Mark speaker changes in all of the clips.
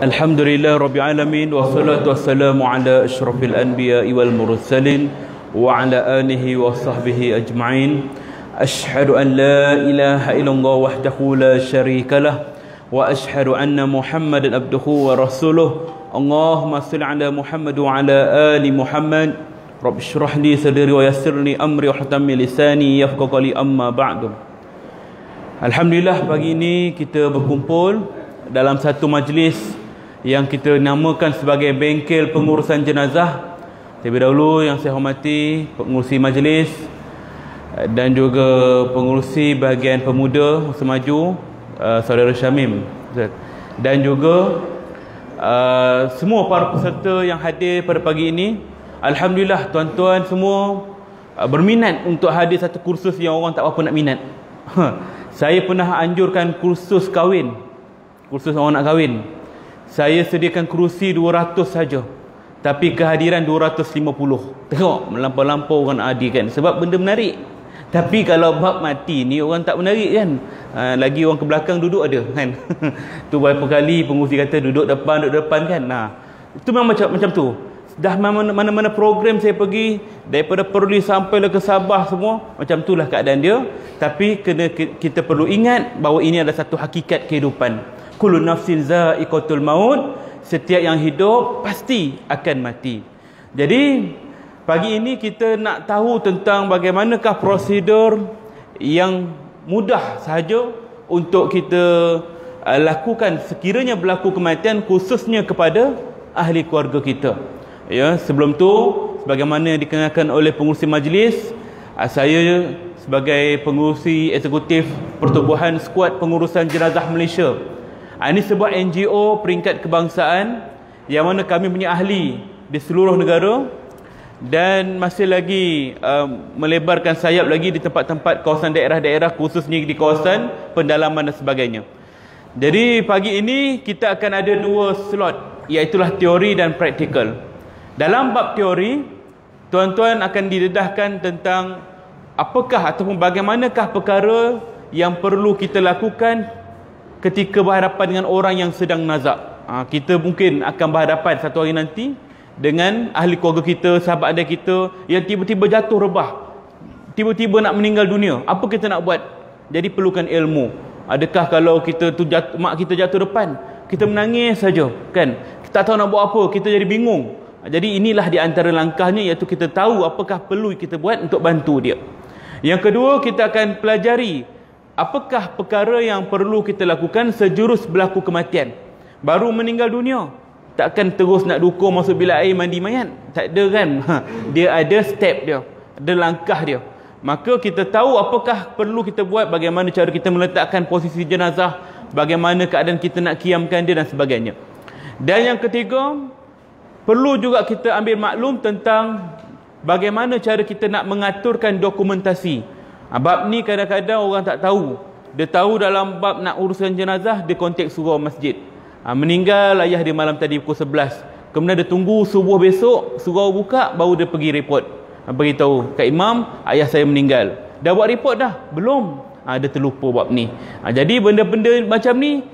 Speaker 1: Alhamdulillah Rabbil Alamin. Wassalatu wassalamu ala ashrafil anbiya wal mursalin wa ala alihi wa sahbihi ajma'in. Ashhadu an la ilaha illallah wahdahu la syarikalah wa ashhadu anna Muhammadan abduhu wa rasuluh. Allahumma salli ala Muhammad wa ala ali Muhammad. Rabbi shrah li sadri wa yassir li amri wa htam lisani yafqahu qawli, amma ba'du. Alhamdulillah, pagi ini kita berkumpul dalam satu majlis yang kita namakan sebagai bengkel pengurusan jenazah. Terlebih dahulu yang saya hormati pengurusi majlis dan juga pengurusi bahagian pemuda Musa Maju, Saudara Syamim, dan juga semua para peserta yang hadir pada pagi ini. Alhamdulillah, tuan-tuan semua berminat untuk hadir satu kursus yang orang tak apa nak minat. Saya pernah anjurkan kursus kahwin, kursus orang nak kahwin. Saya sediakan kerusi 200 saja, tapi kehadiran 250. Tengok melampau-lampau orang adi kan, sebab benda menarik. Tapi kalau bab mati ni orang tak menarik kan. Lagi orang ke belakang duduk ada kan. Tu berapa kali pengurusi kata duduk depan kan. Itu memang macam tu. Dah mana-mana program saya pergi, daripada Perlis sampai ke Sabah semua, macam itulah keadaan dia. Tapi kita perlu ingat bahawa ini adalah satu hakikat kehidupan. Kullu nafsin za'iqatul maut, setiap yang hidup pasti akan mati. Jadi pagi ini kita nak tahu tentang bagaimanakah prosedur yang mudah sahaja untuk kita lakukan sekiranya berlaku kematian, khususnya kepada ahli keluarga kita. Ya, sebelum tu, sebagaimana dikenalkan oleh pengurusi majlis, saya sebagai pengurusi eksekutif Pertubuhan Skuad Pengurusan Jenazah Malaysia. Ini sebuah NGO peringkat kebangsaan yang mana kami punya ahli di seluruh negara dan masih lagi melebarkan sayap lagi di tempat-tempat kawasan daerah-daerah, khususnya di kawasan pendalaman dan sebagainya. Jadi pagi ini kita akan ada dua slot, iaitulah teori dan praktikal. Dalam bab teori, tuan-tuan akan didedahkan tentang apakah ataupun bagaimanakah perkara yang perlu kita lakukan ketika berhadapan dengan orang yang sedang nazak. Kita mungkin akan berhadapan satu hari nanti dengan ahli keluarga kita, sahabat anda kita yang tiba-tiba jatuh rebah, tiba-tiba nak meninggal dunia. Apa kita nak buat? Jadi perlukan ilmu. Adakah kalau kita tu mak kita jatuh depan, kita menangis saja kan? Kita tak tahu nak buat apa, kita jadi bingung. Jadi inilah di antara langkahnya, iaitu kita tahu apakah perlu kita buat untuk bantu dia. Yang kedua, kita akan pelajari apakah perkara yang perlu kita lakukan sejurus berlaku kematian. Baru meninggal dunia, takkan terus nak dukung masuk bilik air mandi mayat. Tak ada kan. Dia ada step dia, ada langkah dia. Maka kita tahu apakah perlu kita buat, bagaimana cara kita meletakkan posisi jenazah, bagaimana keadaan kita nak kiamkan dia dan sebagainya. Dan yang ketiga, perlu juga kita ambil maklum tentang bagaimana cara kita nak mengaturkan dokumentasi. Bab ni kadang-kadang orang tak tahu. Dia tahu dalam bab nak urusan jenazah, dia kontak surau masjid. Meninggal ayah dia malam tadi pukul 11. Kemudian dia tunggu subuh besok, surau buka, baru dia pergi report. Beritahu kat imam, ayah saya meninggal. Dah buat report dah? Belum. Dia terlupa bab ni. Jadi benda-benda macam ni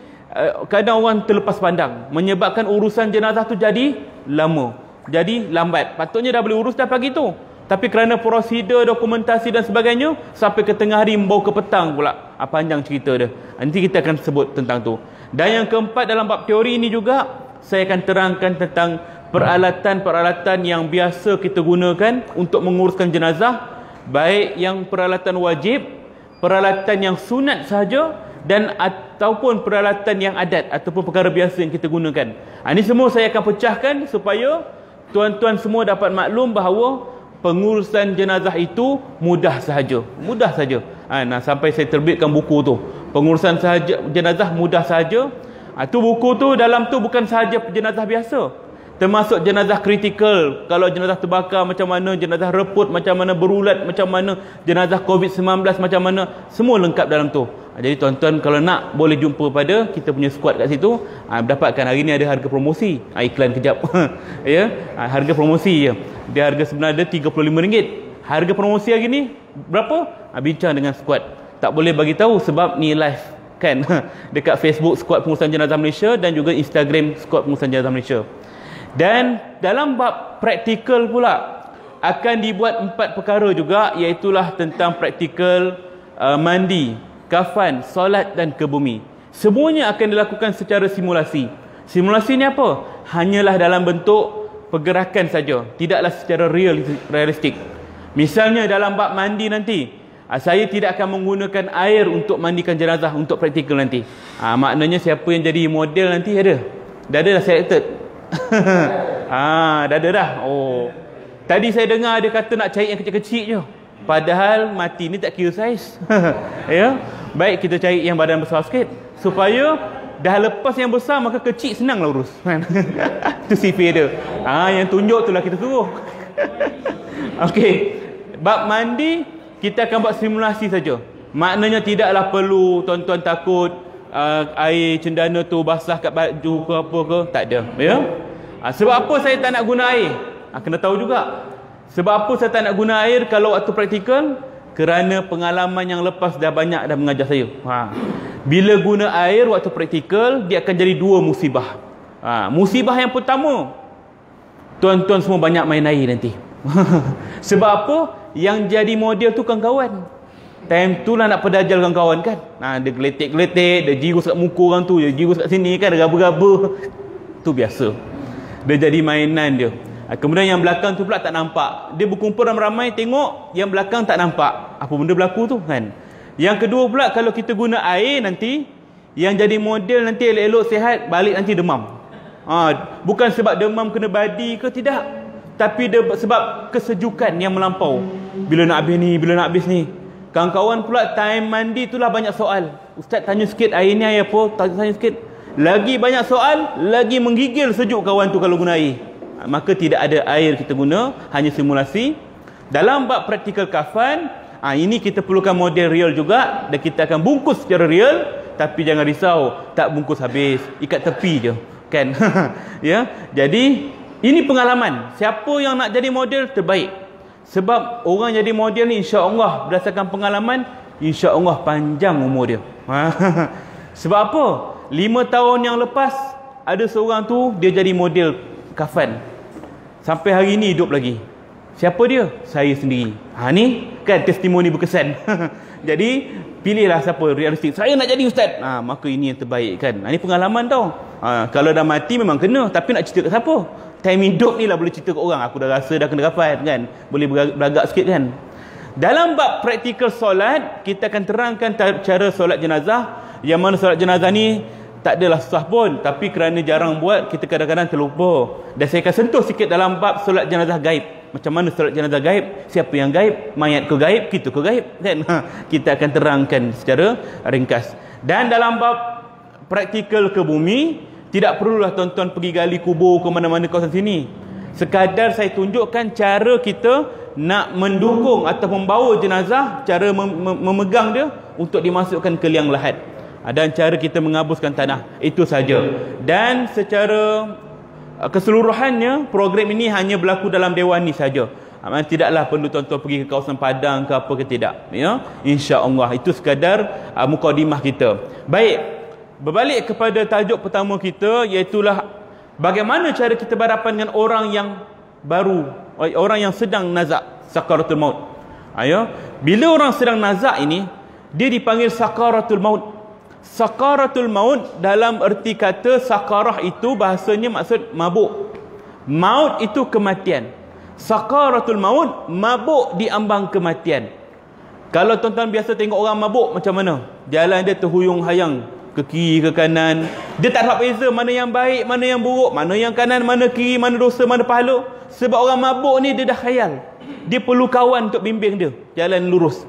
Speaker 1: kadang orang terlepas pandang, menyebabkan urusan jenazah tu jadi lama, jadi lambat. Patutnya dah boleh urus dah pagi tu, tapi kerana prosedur, dokumentasi dan sebagainya, sampai ke tengah hari membawa ke petang pula. Panjang cerita dia. Nanti kita akan sebut tentang tu. Dan yang keempat, dalam bab teori ini juga saya akan terangkan tentang peralatan-peralatan yang biasa kita gunakan untuk menguruskan jenazah, baik yang peralatan wajib, peralatan yang sunat sahaja, dan ataupun peralatan yang adat ataupun perkara biasa yang kita gunakan. Ini semua saya akan pecahkan supaya tuan-tuan semua dapat maklum bahawa pengurusan jenazah itu mudah sahaja. Mudah sahaja. Sampai saya terbitkan buku tu, pengurusan jenazah mudah sahaja. Tu buku tu, dalam tu bukan sahaja jenazah biasa, termasuk jenazah kritikal. Kalau jenazah terbakar macam mana, jenazah reput macam mana, berulat macam mana, jenazah COVID-19 macam mana, semua lengkap dalam tu. Jadi tuan-tuan kalau nak, boleh jumpa pada kita punya skuad kat situ. Dapatkan hari ni ada harga promosi. Iklan kejap. Ya, harga promosi je. Dia harga sebenarnya RM35. Harga promosi hari ni berapa? Bincang dengan skuad. Tak boleh bagi tahu sebab ni live. kan. Dekat Facebook Skuad Pengurusan Jenazah Malaysia dan juga Instagram Skuad Pengurusan Jenazah Malaysia. Dan dalam bab praktikal pula akan dibuat 4 perkara juga, iaitulah tentang praktikal mandi, kafan, solat dan ke bumi. Semuanya akan dilakukan secara simulasi. Simulasi ni apa? Hanyalah dalam bentuk pergerakan saja, tidaklah secara realistik. Misalnya dalam bab mandi nanti, saya tidak akan menggunakan air untuk mandikan jenazah untuk praktikal nanti. Maknanya siapa yang jadi model nanti ada. Dah ada dah selected. Dah ada dah. Oh. Tadi saya dengar dia kata nak cari yang kecil-kecil je. Padahal mati ni tak kira saiz. Ya. Baik kita cari yang badan besar sikit supaya dah lepas yang besar maka kecil senanglah urus. Itu sifir dia. Yang tunjuk itulah kita suruh. Okey. Bab mandi kita akan buat simulasi saja. Maknanya tidaklah perlu tuan-tuan takut air cendana tu basah kat baju ke apa ke, tak ada, ya. Sebab apa saya tak nak guna air? Kena tahu juga. Sebab apa saya tak nak guna air kalau waktu praktikal? Kerana pengalaman yang lepas dah banyak dah mengajar saya. Bila guna air waktu praktikal, dia akan jadi 2 musibah. Musibah yang pertama, tuan-tuan semua banyak main air nanti. Sebab apa? Yang jadi model tu kawan-kawan. Time tu lah nak pedajal kawan-kawan kan. Dia geletek-geletek, dia jirus kat muka orang tu, dia jirus kat sini kan, dia raba-raba. Tu biasa. Dia jadi mainan dia. Kemudian yang belakang tu pula tak nampak. Dia berkumpul ramai-ramai tengok, yang belakang tak nampak apa benda berlaku tu kan. Yang kedua pula, kalau kita guna air nanti, yang jadi model nanti elok-elok sihat, balik nanti demam. Bukan sebab demam kena badi ke, tidak. Tapi dia sebab kesejukan yang melampau. Bila nak habis ni, bila nak habis ni. Kawan-kawan pula time mandi itulah banyak soal. Ustaz tanya sikit, air ni air apa? Tanya sikit. Lagi banyak soal, lagi menggigil sejuk kawan tu kalau guna air. Maka tidak ada air kita guna, hanya simulasi. Dalam bab praktikal kafan, ini kita perlukan model real juga, dan kita akan bungkus secara real. Tapi jangan risau, tak bungkus habis, ikat tepi je kan. Ya. Jadi ini pengalaman. Siapa yang nak jadi model terbaik. Sebab orang jadi model ni insya-Allah berdasarkan pengalaman, insya-Allah panjang umur dia. Sebab apa? 5 tahun yang lepas ada seorang tu dia jadi model kafan. Sampai hari ni hidup lagi. Siapa dia? Saya sendiri. Ni kan testimoni berkesan. Jadi pilihlah siapa realistik. Saya nak jadi ustaz. Maka ini yang terbaik kan. Ini pengalaman tau. Kalau dah mati memang kena, tapi nak cerita kat siapa? Time hidup ni lah boleh cerita kat orang. Aku dah rasa dah kena kafan kan. Boleh beragak sikit kan. Dalam bab praktikal solat, kita akan terangkan cara solat jenazah. Yang mana solat jenazah ni tak adalah susah pun, tapi kerana jarang buat, kita kadang-kadang terlupa. Dan saya akan sentuh sikit dalam bab solat jenazah gaib. Macam mana solat jenazah gaib? Siapa yang gaib? Mayat ke gaib? Kita ke gaib? Kan? Kita akan terangkan secara ringkas. Dan dalam bab praktikal ke bumi, tidak perlulah tuan-tuan pergi gali kubur ke mana-mana kawasan sini. Sekadar saya tunjukkan cara kita nak mendukung atau membawa jenazah, cara memegang dia untuk dimasukkan ke liang lahat. Dan cara kita menghabuskan tanah. Itu saja. Dan secara keseluruhannya, program ini hanya berlaku dalam dewan ni saja. Tidaklah perlu tuan-tuan pergi ke kawasan Padang ke apa ke, tidak. Ya? InsyaAllah. Itu sekadar mukadimah kita. Baik. Berbalik kepada tajuk pertama kita, iaitulah bagaimana cara kita berhadapan dengan orang yang baru, orang yang sedang nazak, sakaratul maut. Bila orang sedang nazak ini, dia dipanggil sakaratul maut. Sakaratul maut dalam erti kata sakarah itu bahasanya maksud mabuk. Maut itu kematian. Sakaratul maut, mabuk di ambang kematian. Kalau tuan-tuan biasa tengok orang mabuk macam mana? Jalan dia terhuyung-hayang ke kiri ke kanan. Dia tak dapat beza mana yang baik, mana yang buruk, mana yang kanan, mana kiri, mana dosa, mana pahala. Sebab orang mabuk ni dia dah khayal. Dia perlu kawan untuk bimbing dia jalan lurus.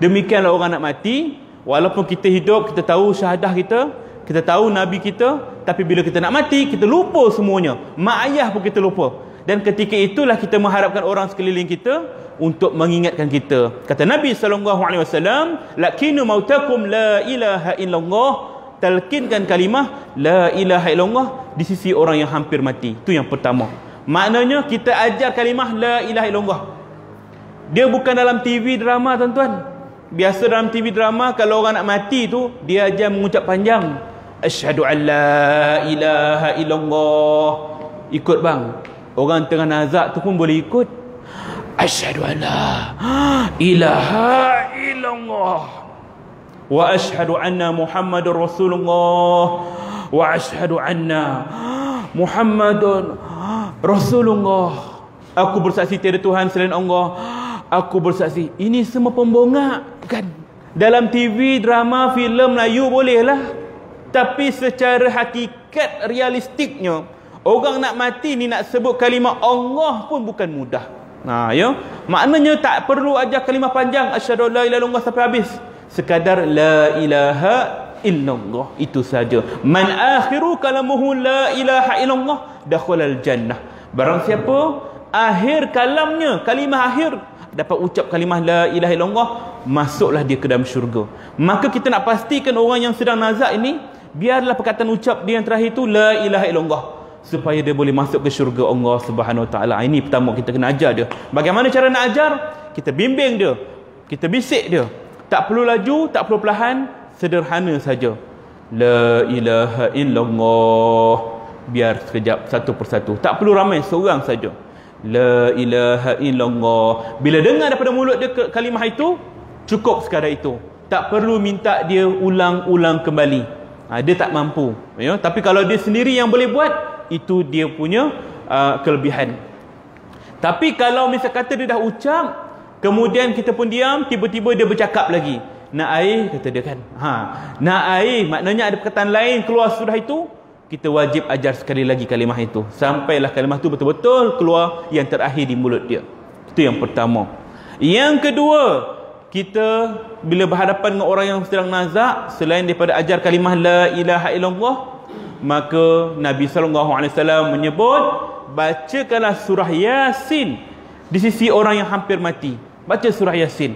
Speaker 1: Demikianlah orang nak mati. Walaupun kita hidup, kita tahu syahadah kita tahu Nabi kita, tapi bila kita nak mati, kita lupa semuanya. Mak ayah pun kita lupa. Dan ketika itulah kita mengharapkan orang sekeliling kita untuk mengingatkan kita. Kata Nabi SAW, lakinu mautakum la ilaha illallah. Talqinkan kalimah la ilaha illallah di sisi orang yang hampir mati. Itu yang pertama. Maknanya kita ajar kalimah la ilaha illallah. Dia bukan dalam TV drama tuan-tuan. Biasa dalam TV drama, kalau orang nak mati tu, dia ajar mengucap panjang. Asyhadu an la ilaha illallah. Ikut bang. Orang tengah nazak tu pun boleh ikut. Asyhadu an la ilaha illallah. Wa asyhadu anna Muhammadur Rasulullah. Wa asyhadu anna Muhammadun Rasulullah. Aku bersaksi tiada Tuhan selain Allah. Aku bersaksi. Ini semua pembongak kan. Dalam TV, drama, filem Melayu bolehlah. Tapi secara hakikat realistiknya, orang nak mati ni nak sebut kalimah Allah pun bukan mudah. Ya. Maknanya tak perlu ajar kalimah panjang asyhadu la ilaha illallah sampai habis. Sekadar la ilaha illallah itu saja. Man akhiru kalamuhu la ilaha illallah dakhalal jannah. Barang siapa akhir kalamnya, kalimah akhir, dapat ucap kalimah la ilaha illallah, masuklah dia ke dalam syurga. Maka kita nak pastikan orang yang sedang nazak ini, biarlah perkataan ucap dia yang terakhir itu la ilaha illallah, supaya dia boleh masuk ke syurga Allah Subhanahu Wa Taala. Ini pertama kita kena ajar dia. Bagaimana cara nak ajar? Kita bimbing dia, kita bisik dia. Tak perlu laju, tak perlu perlahan, sederhana saja. La ilaha illallah. Biar sekejap, satu persatu. Tak perlu ramai, seorang saja. La ilaha illallah. Bila dengar daripada mulut dia kalimah itu, cukup sekadar itu. Tak perlu minta dia ulang-ulang kembali. Dia tak mampu. Ya? Tapi kalau dia sendiri yang boleh buat, itu dia punya kelebihan. Tapi kalau misal kata dia dah ucap, kemudian kita pun diam, tiba-tiba dia bercakap lagi. Nak air, kata dia kan. Nak air, maknanya ada perkataan lain keluar sudah itu. Kita wajib ajar sekali lagi kalimah itu, sampailah kalimah itu betul-betul keluar yang terakhir di mulut dia. Itu yang pertama. Yang kedua, kita bila berhadapan dengan orang yang sedang nazak, selain daripada ajar kalimah la ilaha illallah, maka Nabi SAW menyebut, bacakanlah surah Yasin di sisi orang yang hampir mati. Baca surah Yasin,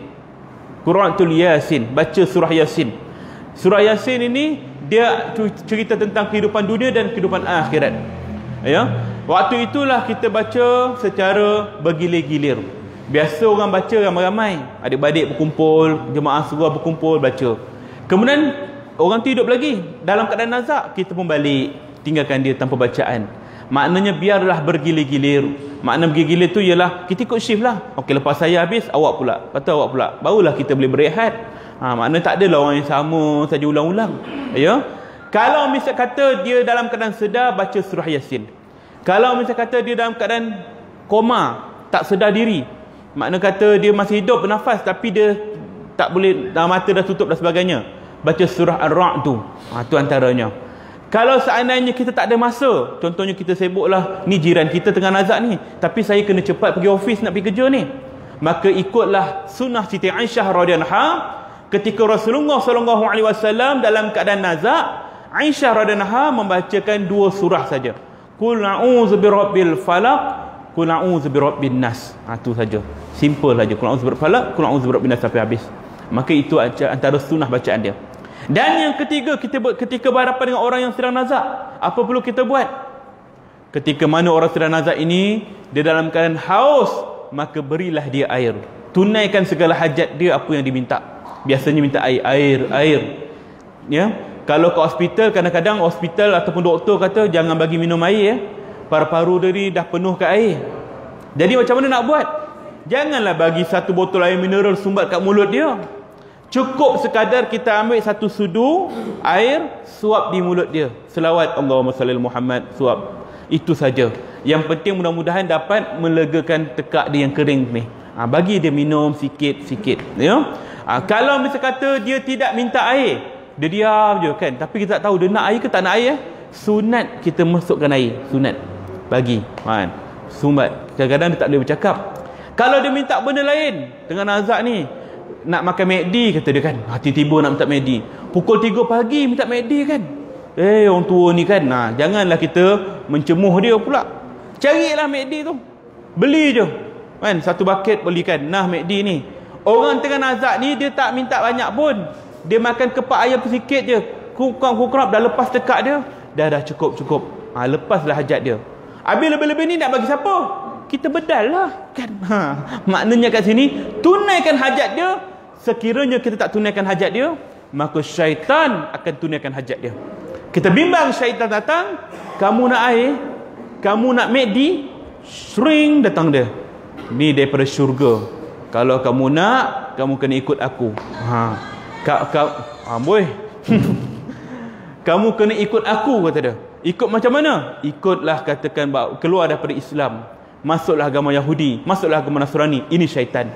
Speaker 1: Qur'atul Yasin, baca surah Yasin. Surah Yasin ini dia cerita tentang kehidupan dunia dan kehidupan akhirat. Ya. Waktu itulah kita baca secara bergilir-gilir. Biasa orang baca ramai-ramai, adik-adik berkumpul, jemaah surah berkumpul baca. Kemudian orang tu hidup lagi dalam keadaan nazak, kita pun balik, tinggalkan dia tanpa bacaan. Maknanya biarlah bergilir-gilir. Makna bergilir-gilir tu ialah kita ikut shift lah. Okey, lepas saya habis, awak pula. Lepas tu awak pula. Barulah kita boleh berehat. Maknanya tak adalah orang yang sama saja ulang-ulang. Ya. Kalau misal kata dia dalam keadaan sedar, baca surah Yasin. Kalau misal kata dia dalam keadaan koma, tak sedar diri, makna kata dia masih hidup bernafas tapi dia tak boleh, mata dah tutup dan sebagainya, baca surah Ar-Ra'd tu. Tu antaranya. Kalau seandainya kita tak ada masa, contohnya kita sibuklah, ni jiran kita tengah nazak ni, tapi saya kena cepat pergi office nak pergi kerja ni, maka ikutlah sunnah Siti Aisyah radhiyallahu anha. Ketika Rasulullah SAW dalam keadaan nazak, Aisyah radhiyallahu anha membacakan 2 surah saja. Qul a'udzu birabbil falaq, qul a'udzu birabbin nas. Itu saja. Simple saja. Qul a'udzu birabbil falaq, qul a'udzu birabbin nas sampai habis. Maka itu antara sunnah bacaan dia. Dan yang ketiga, ketika berhadapan dengan orang yang sedang nazak, apa perlu kita buat? Ketika mana orang sedang nazak ini, dia dalam keadaan haus, maka berilah dia air. Tunaikan segala hajat dia apa yang diminta. Biasanya minta air. Ya. Kalau ke hospital, kadang-kadang hospital ataupun doktor kata jangan bagi minum air ya. Paru-paru dia ni dah penuh ke air. Jadi macam mana nak buat? Janganlah bagi satu botol air mineral sumbat kat mulut dia. Cukup sekadar kita ambil satu sudu air, suap di mulut dia. Selawat Allahumma salli ala Muhammad, suap. Itu saja. Yang penting mudah-mudahan dapat melegakan tekak dia yang kering ni. Bagi dia minum sikit-sikit, ya. Kalau misal kata dia tidak minta air, dia diam je kan, tapi kita tak tahu dia nak air ke tak nak air. Sunat kita masukkan air, sunat bagi kan, sumbat. Kadang-kadang dia tak boleh bercakap. Kalau dia minta benda lain, tengah nazak ni nak makan McD kata dia kan, tiba-tiba nak minta McD pukul 3 pagi minta McD kan, orang tua ni kan. Janganlah kita mencemuh dia pula. Carilah McD tu, beli je kan, satu bucket belikan, nah McD ni. Orang tengah nazak ni dia tak minta banyak pun, dia makan kepak ayam sikit je, kukrap dah lepas tekak dia, dah cukup. Lepaslah hajat dia. Habis lebih-lebih ni nak bagi siapa? Kita bedal lah kan. Maknanya kat sini tunaikan hajat dia, sekiranya kita tak tunaikan hajat dia, maka syaitan akan tunaikan hajat dia. Kita bimbang, syaitan datang, kamu nak air, kamu nak McD, sering datang dia. Ni daripada syurga. Kalau kamu nak, kamu kena ikut aku. Boy. Kamu kena ikut aku, kata dia. Ikut macam mana? Ikutlah, katakan keluar daripada Islam, masuklah agama Yahudi, masuklah agama Nasrani. Ini syaitan.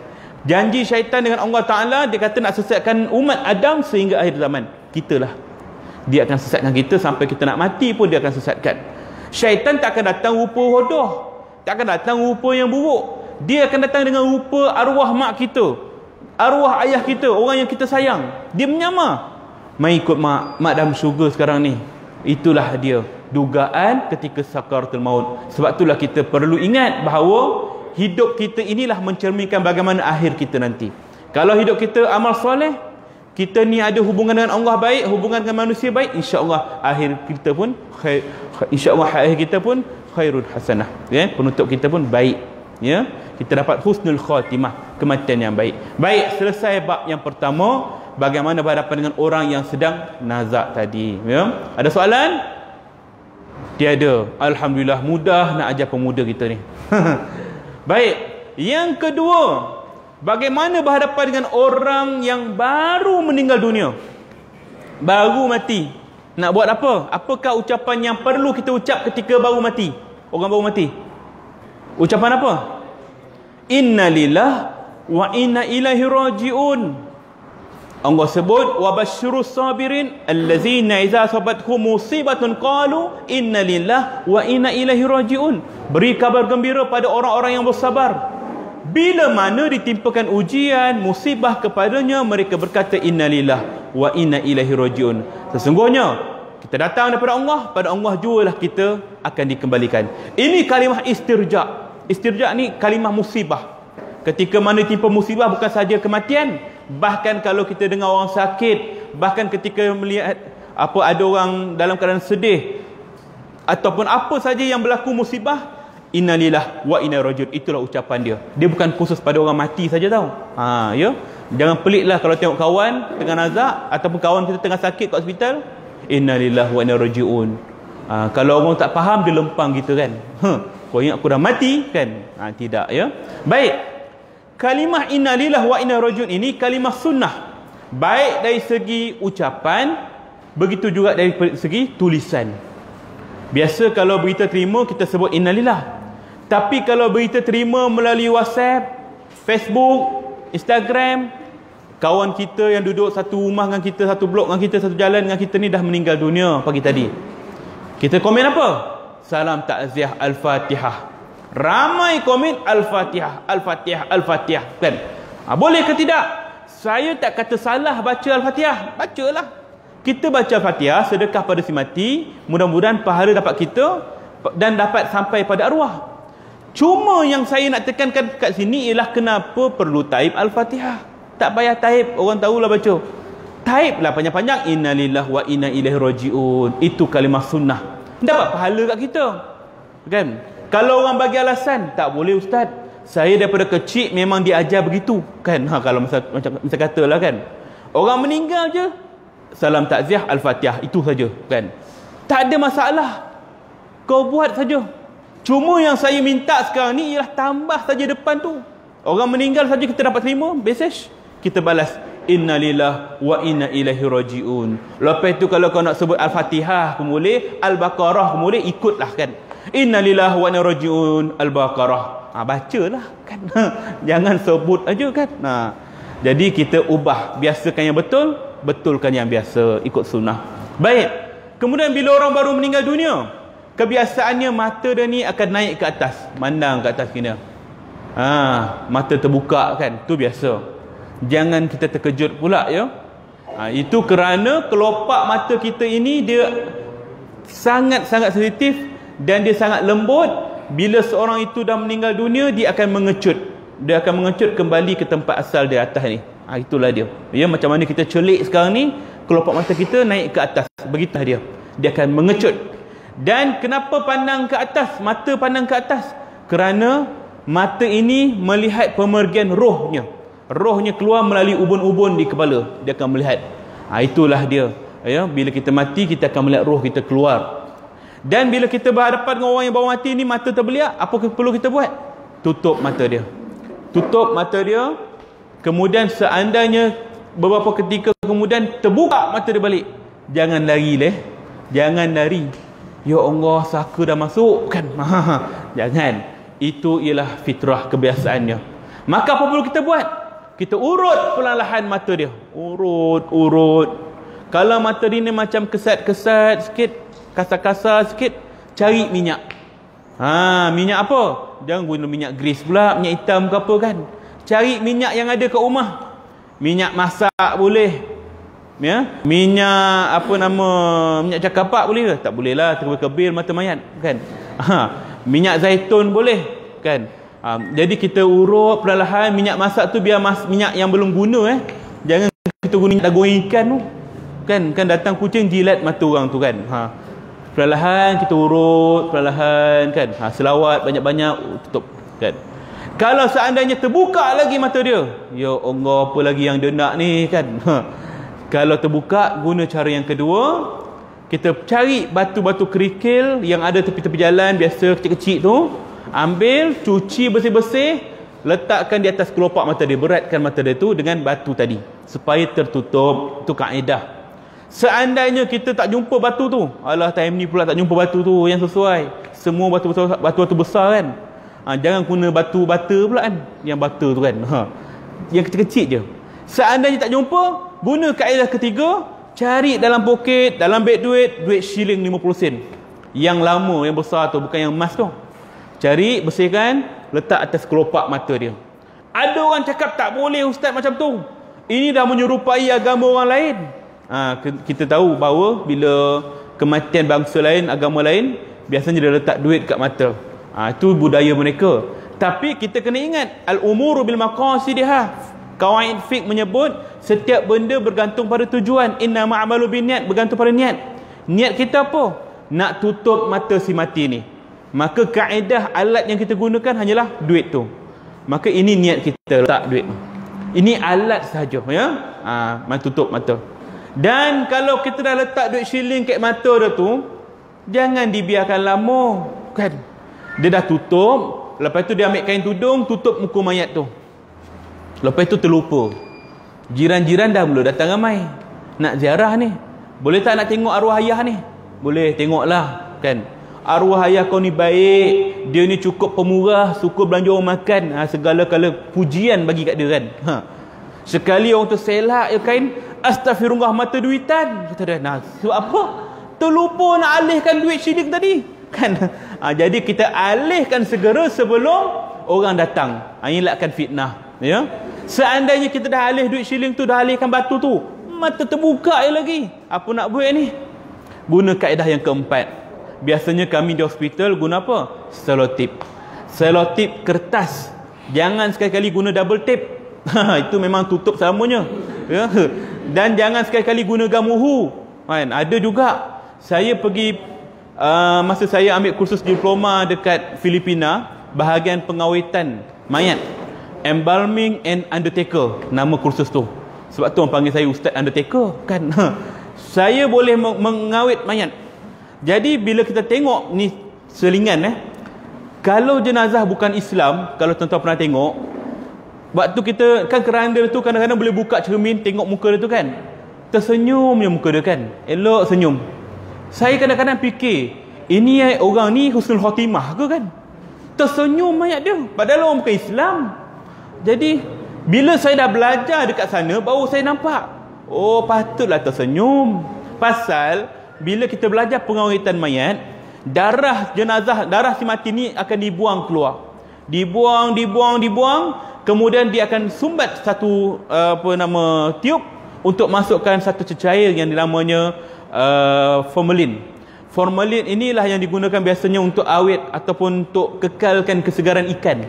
Speaker 1: Janji syaitan dengan Allah Ta'ala, dia kata nak sesatkan umat Adam sehingga akhir zaman. Kitalah, dia akan sesatkan kita sampai kita nak mati pun dia akan sesatkan. Syaitan tak akan datang rupa hodoh, tak akan datang rupa yang buruk. Dia akan datang dengan rupa arwah mak kita, arwah ayah kita, orang yang kita sayang. Dia menyamar, mai ikut mak dalam syurga sekarang ni. Itulah dia dugaan ketika sakaratul maut. Sebab itulah kita perlu ingat bahawa hidup kita inilah mencerminkan bagaimana akhir kita nanti. Kalau hidup kita amal soleh, kita ni ada hubungan dengan Allah baik, hubungan dengan manusia baik, insya-Allah akhir kita pun khair, insya-Allah akhir kita pun khairul hasanah, ya, penutup kita pun baik, ya. Kita dapat husnul khatimah, kematian yang baik. Baik, selesai bab yang pertama, bagaimana berhadapan dengan orang yang sedang nazak tadi, ya. Ada soalan? Tiada. Alhamdulillah, mudah nak ajar pemuda kita ni. Baik, yang kedua, bagaimana berhadapan dengan orang yang baru meninggal dunia, baru mati. Nak buat apa? Apakah ucapan yang perlu kita ucap ketika baru mati? Orang baru mati, ucapan apa? Inna lillah wa inna ilaihi raji'un. Allah sebut wa basyirus sabirin allazina idza asabathum musibatun qalu inna lillah wa inna ilaihi raji'un. Beri kabar gembira pada orang-orang yang bersabar. Bila mana ditimpakan ujian, musibah kepadanya, mereka berkata inna lillah wa inna ilaihi raji'un. Sesungguhnya kita datang daripada Allah, pada Allah jualah kita akan dikembalikan. Ini kalimah istirja'. Istirja' ni kalimah musibah. Ketika mana timpa musibah, bukan saja kematian, bahkan kalau kita dengar orang sakit, bahkan ketika melihat ada orang dalam keadaan sedih, ataupun apa saja yang berlaku musibah, innalillah wa inna rajiun, itulah ucapan dia. Dia bukan khusus pada orang mati saja tau. Ya, jangan peliklah kalau tengok kawan tengah nazak, ataupun kawan kita tengah sakit kat hospital, innalillah wa inna rajiun. Kalau orang tak faham, dia lempang gitu kan. Kau ingat aku dah mati kan? Tidak, ya. Baik, kalimah innalillah wa inna rajiun ini kalimah sunnah, baik dari segi ucapan, begitu juga dari segi tulisan. Biasa kalau berita terima kita sebut innalillah. Tapi kalau berita terima melalui WhatsApp, Facebook, Instagram, kawan kita yang duduk satu rumah dengan kita, satu blok dengan kita, satu jalan dengan kita ni dah meninggal dunia pagi tadi, kita komen apa? Salam takziah Al-Fatihah. Ramai komen Al-Fatihah, Al-Fatihah, Al-Fatihah, kan? Boleh ke tidak? Saya tak kata salah baca Al-Fatihah, bacalah. Kita baca Al-Fatihah, sedekah pada si mati, mudah-mudahan pahala dapat kita dan dapat sampai pada arwah. Cuma yang saya nak tekankan kat sini ialah kenapa perlu taib Al-Fatihah. Tak payah taib, orang tahulah baca. Taiblah panjang-panjang, innalillah wa inna ilaihi rajiun. Itu kalimah sunnah, dapat pahala kat kita, kan? Kalau orang bagi alasan, tak boleh ustaz, saya daripada kecil memang diajar begitu, kan? Kalau macam katalah kan, orang meninggal je, salam takziah Al-Fatihah, itu saja, kan? Tak ada masalah, kau buat saja. Cuma yang saya minta sekarang ni ialah tambah saja depan tu. Orang meninggal saja kita dapat terima message, kita balas innalillah wa inna ilaihi rajiun. Lepas tu kalau kau nak sebut Al-Fatihah pun boleh, Al-Baqarah pun boleh, ikutlah kan. Innalillah wa inna rajiun Al-Baqarah. Bacalah kan. Jangan sebut aja kan. Jadi kita ubah, biasakan yang betul, betulkan yang biasa, ikut sunnah. Baik. Kemudian bila orang baru meninggal dunia, kebiasaannya mata dia ni akan naik ke atas, mandang ke atas kena. Mata terbuka kan, tu biasa. Jangan kita terkejut pula, ya. Itu kerana kelopak mata kita ini dia sangat-sangat sensitif dan dia sangat lembut. Bila seorang itu dah meninggal dunia, dia akan mengecut. Dia akan mengecut kembali ke tempat asal dia atas ni. Itulah dia. Ya, macam mana kita celik sekarang ni, kelopak mata kita naik ke atas. Begitulah dia. Dia akan mengecut. Dan kenapa pandang ke atas? Mata pandang ke atas kerana mata ini melihat pemergian rohnya. Rohnya keluar melalui ubun-ubun di kepala, dia akan melihat. Itulah dia. Ya, bila kita mati, kita akan melihat roh kita keluar. Dan bila kita berhadapan dengan orang yang baru mati ni, mata terbeliak, apa perlu kita buat? Tutup mata dia. Tutup mata dia. Kemudian seandainya beberapa ketika kemudian terbuka mata dia balik, jangan lari leh. Jangan lari. Ya Allah, saka dah masuk kan. Jangan. Itu ialah fitrah, kebiasaannya. Maka apa perlu kita buat? Kita urut perlahan mata dia. Urut. Kalau mata dia ni macam kesat-kesat sikit, kasar-kasar sikit, cari minyak. Minyak apa? Jangan guna minyak grease pula, minyak hitam ke apa kan. Cari minyak yang ada kat rumah. Minyak masak boleh. Ya? Minyak minyak cakapak boleh ke? Tak boleh lah, terkebil mata mayat kan. Minyak zaitun boleh kan. Jadi kita urut perlahan minyak masak tu, biar minyak yang belum guna jangan kita guna minyak dagu ikan tu kan datang kucing jilat mata orang tu kan. Perlahan kita urut perlahan kan. Selawat banyak-banyak, tutup kan. Kalau seandainya terbuka lagi mata dia, ya Allah, apa lagi yang dia nak ni kan. Kalau terbuka, guna cara yang kedua. Kita cari batu-batu kerikil yang ada tepi-tepi jalan biasa kecil-kecil tu, ambil, cuci bersih-bersih, letakkan di atas kelopak mata dia, beratkan mata dia tu dengan batu tadi supaya tertutup. Itu kaedah. Seandainya kita tak jumpa batu tu, alah time ni pula tak jumpa batu tu yang sesuai, semua batu-batu besar kan. Jangan guna batu bata pula kan, yang bata tu kan. Yang kecil-kecil je. Seandainya tak jumpa, guna kaedah ketiga, cari dalam poket, dalam beg duit shilling 50 sen. Yang lama, yang besar tu, bukan yang emas tu. Cari, bersihkan, letak atas kelopak mata dia. Ada orang cakap tak boleh ustaz macam tu, ini dah menyerupai agama orang lain. Kita tahu bahawa bila kematian bangsa lain, agama lain, biasanya dia letak duit kat mata. Itu budaya mereka. Tapi kita kena ingat, al-umuru bil maqasidiha. Kawaid fiqh menyebut setiap benda bergantung pada tujuan. Inna ma'amalu bin niat, bergantung pada niat. Niat kita apa? Nak tutup mata si mati ni. Maka kaedah alat yang kita gunakan hanyalah duit tu. Maka ini niat kita letak duit. Ini alat sahaja ya. Tutup mata. Dan kalau kita dah letak duit shilling kat mata dia tu, jangan dibiarkan lama kan. Dia dah tutup, lepas tu dia ambil kain tudung tutup muka mayat tu. Lepas tu terlupa. Jiran-jiran dah mula datang ramai nak ziarah ni. Boleh tak nak tengok arwah ayah ni? Boleh, tengoklah kan. Arwah ayah kau ni baik, dia ni cukup pemurah, suka belanja orang makan. Segala-kala pujian bagi kat dia kan. Sekali orang tu selak ya kain, astagfirullah, mata duitan. Kata dia, sebab apa? Terlupa nak alihkan duit shilling tadi kan. Jadi kita alihkan segera sebelum orang datang. Elakkan fitnah ya. Seandainya kita dah alih duit shilling tu, dah alihkan batu tu, mata terbuka lagi, apa nak buat ni? Guna kaedah yang keempat. Biasanya kami di hospital guna apa? Selotip. Selotip kertas. Jangan sekali-kali guna double tape. Itu memang tutup selamanya ya. Dan jangan sekali-kali guna gamuhu kan. Ada juga saya pergi masa saya ambil kursus diploma dekat Filipina, bahagian pengawitan mayat, embalming and undertaker nama kursus tu. Sebab tu orang panggil saya Ustaz Undertaker kan. Saya boleh mengawit mayat. Jadi bila kita tengok ni selingan kalau jenazah bukan Islam, kalau tuan-tuan pernah tengok, waktu kita kan keranda tu kadang-kadang boleh buka cermin tengok muka dia tu kan, tersenyum je muka dia kan, elok senyum. Saya kadang-kadang fikir, ini orang ni husnul khotimah ke kan, tersenyum mayat dia, padahal orang bukan Islam. Jadi bila saya dah belajar dekat sana, baru saya nampak, oh patutlah tersenyum. Pasal bila kita belajar pengawitan mayat, darah jenazah, darah si mati ni akan dibuang keluar, dibuang, kemudian dia akan sumbat satu tiup untuk masukkan satu cecair yang dinamanya formalin. Formalin inilah yang digunakan biasanya untuk awet ataupun untuk kekalkan kesegaran ikan.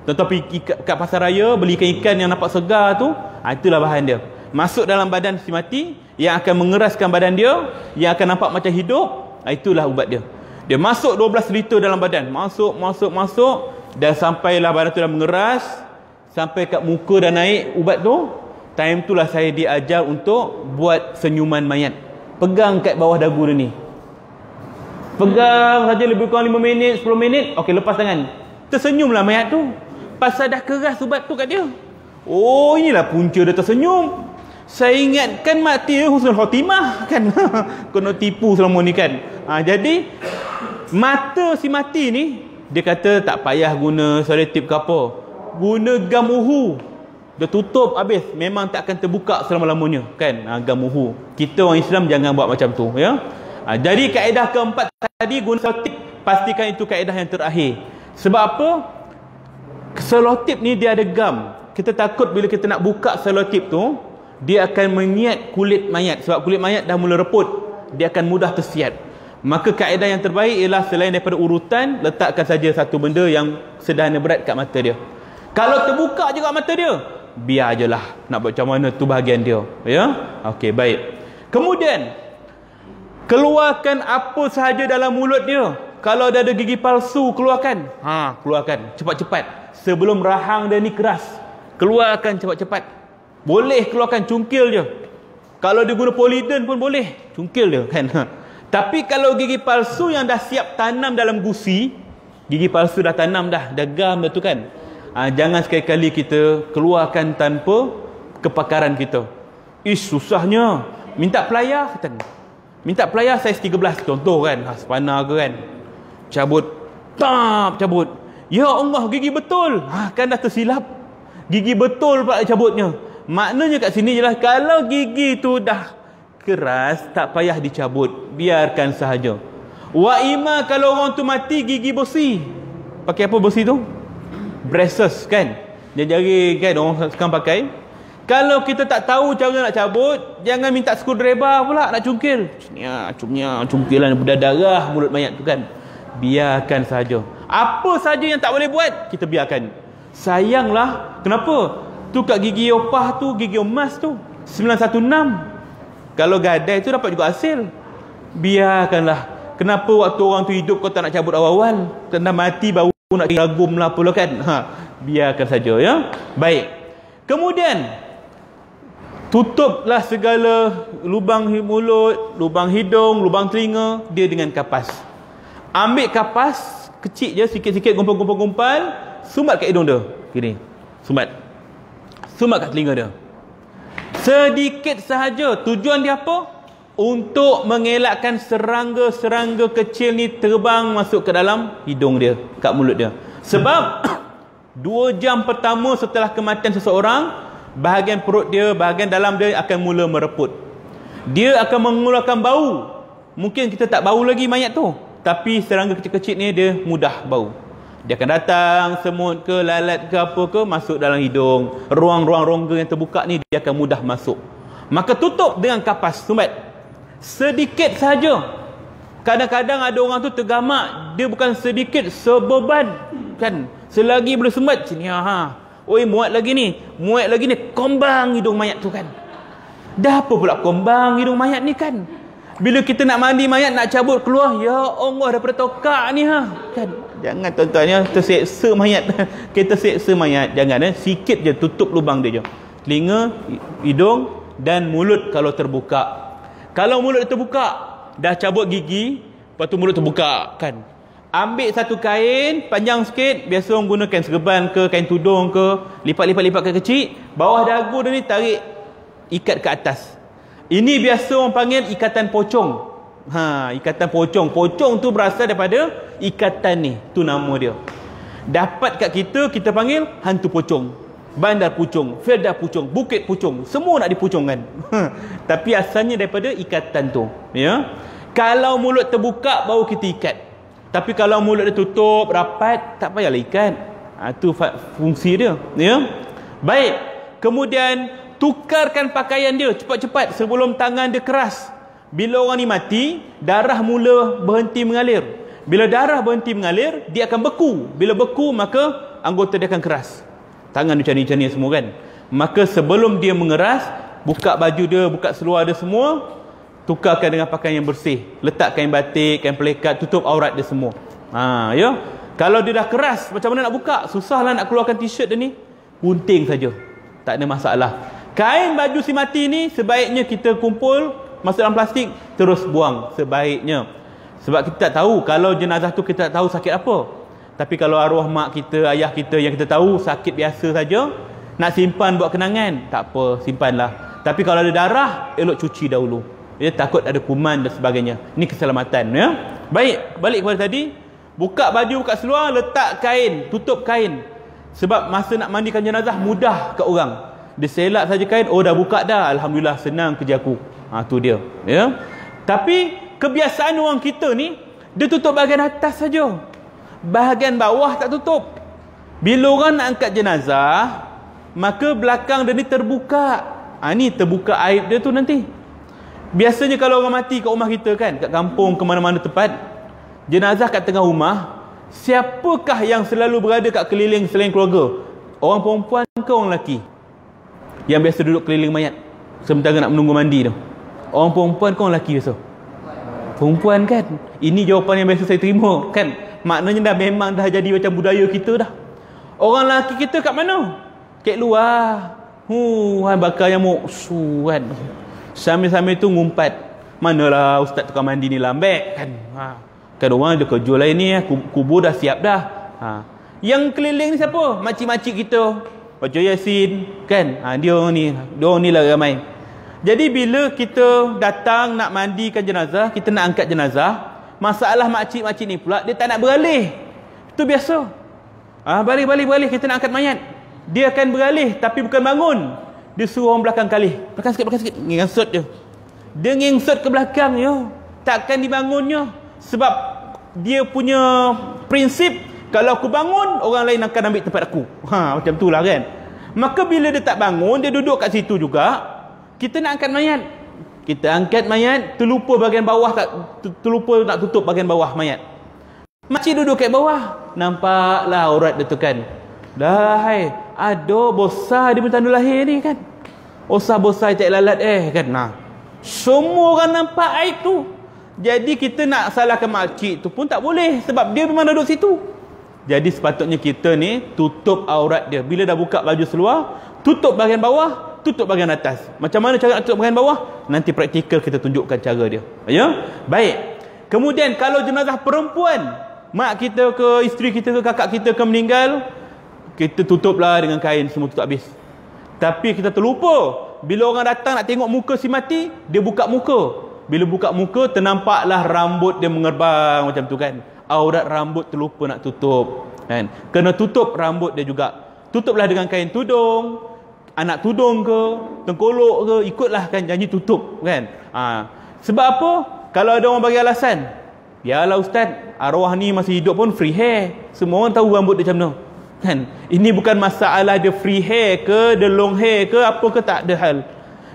Speaker 1: Tetapi kat pasar raya beli ikan yang nampak segar tu, itulah bahan dia. Masuk dalam badan si mati, yang akan mengeraskan badan dia, yang akan nampak macam hidup, itulah ubat dia. Dia masuk 12 liter dalam badan, masuk dan sampailah badan tu dah mengeras, sampai kat muka dah naik ubat tu, time tu lah saya diajar untuk buat senyuman mayat. Pegang kat bawah dagu dia ni, pegang saja lebih kurang 5 minit 10 minit, okey, lepas tangan, tersenyumlah mayat tu. Pasal dah keras ubat tu kat dia. Oh, inilah punca dia tersenyum. Saya ingatkan mati husnul khotimah kan. Kena tipu selama ni kan. Jadi mata si mati ni, dia kata tak payah guna selotip ke apa, guna gam uhu, dia tutup habis, memang tak akan terbuka selama-lamanya kan. Gam uhu. Kita orang Islam jangan buat macam tu ya. Jadi kaedah keempat tadi, guna selotip, pastikan itu kaedah yang terakhir. Sebab apa? Selotip ni dia ada gam. Kita takut bila kita nak buka selotip tu, dia akan mengiat kulit mayat. Sebab kulit mayat dah mula reput, dia akan mudah tersiat. Maka kaedah yang terbaik ialah selain daripada urutan, letakkan saja satu benda yang sederhana berat kat mata dia. Kalau terbuka juga mata dia, biar je lah, nak buat macam mana tu bahagian dia ya. Okey, baik. Kemudian keluarkan apa sahaja dalam mulut dia. Kalau dia ada gigi palsu, keluarkan. Keluarkan cepat-cepat sebelum rahang dia ni keras. Keluarkan cepat-cepat. Boleh keluarkan, cungkil je. Kalau dia guna poliden pun boleh, cungkil je kan. Tapi kalau gigi palsu yang dah siap tanam dalam gusi, gigi palsu dah tanam dah gam dah tu kan, jangan sekali-kali kita keluarkan tanpa kepakaran kita. Susahnya. Minta pelayar, kata, minta pelayar saiz 13 contoh kan, sepana ke kan, cabut. Ya Allah, gigi betul. Kan dah tersilap, gigi betul pula cabutnya. Maknanya kat sini jelas, kalau gigi tu dah keras, tak payah dicabut, biarkan sahaja. Wa ima, kalau orang tu mati gigi besi, pakai apa besi tu? Braces kan, jari kan orang sekarang pakai. Kalau kita tak tahu cara nak cabut, jangan minta screwdriver pula nak cungkil. Cungkilan berdarah mulut mayat tu kan. Biarkan sahaja. Apa saja yang tak boleh buat, kita biarkan. Sayanglah, kenapa? Tu kat gigi opah tu, gigi emas tu 916. Kalau gadai tu dapat juga hasil. Biarkanlah. Kenapa waktu orang tu hidup kau tak nak cabut awal-awal? Kena mati baru nak ragum lah pula kan. Biarkan saja ya. Baik. Kemudian tutuplah segala lubang mulut, lubang hidung, lubang telinga dia dengan kapas. Ambil kapas kecil je, sikit-sikit gumpal-gumpal, sumbat kat hidung dia. Gini. Sumbat kat telinga dia. Sedikit sahaja. Tujuan dia apa? Untuk mengelakkan serangga-serangga kecil ni terbang masuk ke dalam hidung dia, kat mulut dia. Sebab 2 jam pertama setelah kematian seseorang, bahagian perut dia, bahagian dalam dia akan mula mereput. Dia akan mengeluarkan bau. Mungkin kita tak bau lagi mayat tu, tapi serangga kecil-kecil ni dia mudah bau. Dia akan datang, semut ke, lalat ke, apa ke, masuk dalam hidung. Ruang-ruang rongga yang terbuka ni dia akan mudah masuk. Maka tutup dengan kapas, sumbat. Sedikit saja. Kadang-kadang ada orang tu tergamak, dia bukan sedikit, sebeban kan. Selagi boleh sumbat, sini oi muat lagi ni, kombang hidung mayat tu kan. Dah apa pula kombang hidung mayat ni kan. Bila kita nak mandi mayat, nak cabut keluar, ya Allah, daripada tokak ni kan. Jangan tuan-tuan ya, terseksa mayat. Kita seksa mayat, jangan sikit je, tutup lubang dia je. Telinga, hidung dan mulut kalau terbuka. Kalau mulut terbuka, dah cabut gigi, lepas tu mulut terbuka kan. Ambil satu kain panjang sikit, biasa orang gunakan serban ke, kain tudung ke, lipat ke kecil, bawah dagu dia ni tarik, ikat ke atas. Ini biasa orang panggil ikatan pocong. Ikatan pocong. Pocong tu berasal daripada ikatan ni. Tu nama dia. Dapat kat kita panggil hantu pocong, bandar pucung, Firda pucung, bukit pucung. Semua nak dipucungkan. Tapi asalnya daripada ikatan tu. Ya. Kalau mulut terbuka, baru kita ikat. Tapi kalau mulut dia tutup, rapat, tak payahlah ikat. Tu fungsi dia. Ya. Baik. Kemudian tukarkan pakaian dia cepat-cepat sebelum tangan dia keras. Bila orang ni mati, darah mula berhenti mengalir. Bila darah berhenti mengalir, dia akan beku. Bila beku, maka anggota dia akan keras. Tangan dia macam ni semua kan. Maka sebelum dia mengeras, buka baju dia, buka seluar dia semua, tukarkan dengan pakaian yang bersih. Letak kain batik, kain pelekat, tutup aurat dia semua. Ya. Kalau dia dah keras, macam mana nak buka? Susahlah nak keluarkan t-shirt dia ni. gunting saja, tak ada masalah. Kain baju si mati ni sebaiknya kita kumpul masuk dalam plastik, terus buang sebaiknya. Sebab kita tak tahu, kalau jenazah tu kita tak tahu sakit apa. Tapi kalau arwah mak kita, ayah kita yang kita tahu sakit biasa saja, nak simpan buat kenangan, tak apa, simpanlah. Tapi kalau ada darah, elok cuci dahulu. Ya, takut ada kuman dan sebagainya. Ini keselamatan, ya. Baik, balik kepada tadi. Buka baju, buka seluar, letak kain, tutup kain. Sebab masa nak mandikan jenazah mudah kat orang. Dia selak saja kain, oh dah buka dah, alhamdulillah senang kerja aku. Tu dia, ya. Tapi kebiasaan orang kita ni, dia tutup bahagian atas saja. Bahagian bawah tak tutup. Bila orang nak angkat jenazah, maka belakang dia ni terbuka. Ni terbuka aib dia tu nanti. Biasanya kalau orang mati kat rumah kita kan, kat kampung, ke mana-mana tempat, jenazah kat tengah rumah, siapakah yang selalu berada kat keliling selain keluarga? Orang perempuan ke orang lelaki yang biasa duduk keliling mayat sementara nak menunggu mandi tu? Orang perempuan ke orang lelaki biasa? Perempuan kan? Ini jawapan yang biasa saya terima kan? Maknanya dah memang dah jadi macam budaya kita dah. Orang lelaki kita kat mana? Kat luar. Bakar nyamuk kan. Sambil-sambil tu ngumpat, manalah ustaz tukang mandi ni lambat kan. Kan orang ada kerja lain ni, kubur dah siap dah. Yang keliling ni siapa? Makcik-makcik kita baca Yasin kan. Dia orang ni lah ramai. Jadi bila kita datang nak mandikan jenazah, kita nak angkat jenazah, masalah makcik-makcik ni pula dia tak nak beralih. Itu biasa. Balik kita nak angkat mayat. Dia akan beralih tapi bukan bangun. Dia suruh orang belakang kali. Belakang sikit. Ngengsut je. Dia ngengsut ke belakang je. Takkan dibangunnya. Sebab dia punya prinsip, kalau aku bangun, orang lain akan ambil tempat aku. Macam tu lah kan. Maka bila dia tak bangun, dia duduk kat situ juga. Kita nak angkat mayat. Kita angkat mayat, terlupa bahagian bawah, terlupa nak tutup bahagian bawah mayat. Makcik duduk kat bawah. Nampaklah aurat dia tu kan. Dah hai, ada bosah dia bertanda lahir ni kan. Bosah cak lalat kan. Semua orang nampak aib tu. Jadi kita nak salahkan makcik tu pun tak boleh, sebab dia memang duduk situ. Jadi sepatutnya kita ni tutup aurat dia. Bila dah buka baju seluar, tutup bahagian bawah, tutup bahagian atas. Macam mana cara nak tutup bahagian bawah? Nanti praktikal kita tunjukkan cara dia. Ya? Baik. Kemudian kalau jenazah perempuan, mak kita ke, isteri kita ke, kakak kita ke meninggal, kita tutuplah dengan kain, semua tutup habis. Tapi kita terlupa, bila orang datang nak tengok muka si mati, dia buka muka. Bila buka muka, ternampaklah rambut dia mengerbang macam tu kan. Aurat rambut terlupa nak tutup kan. Kena tutup rambut dia juga. Tutuplah dengan kain tudung, anak tudung ke, tengkolok ke, ikutlah kan janji tutup kan. Sebab apa? Kalau ada orang bagi alasan, biarlah ustaz, arwah ni masih hidup pun free hair. Semua orang tahu rambut dia macam mana kan. Ini bukan masalah dia free hair ke, dia long hair ke, apa ke, tak ada hal.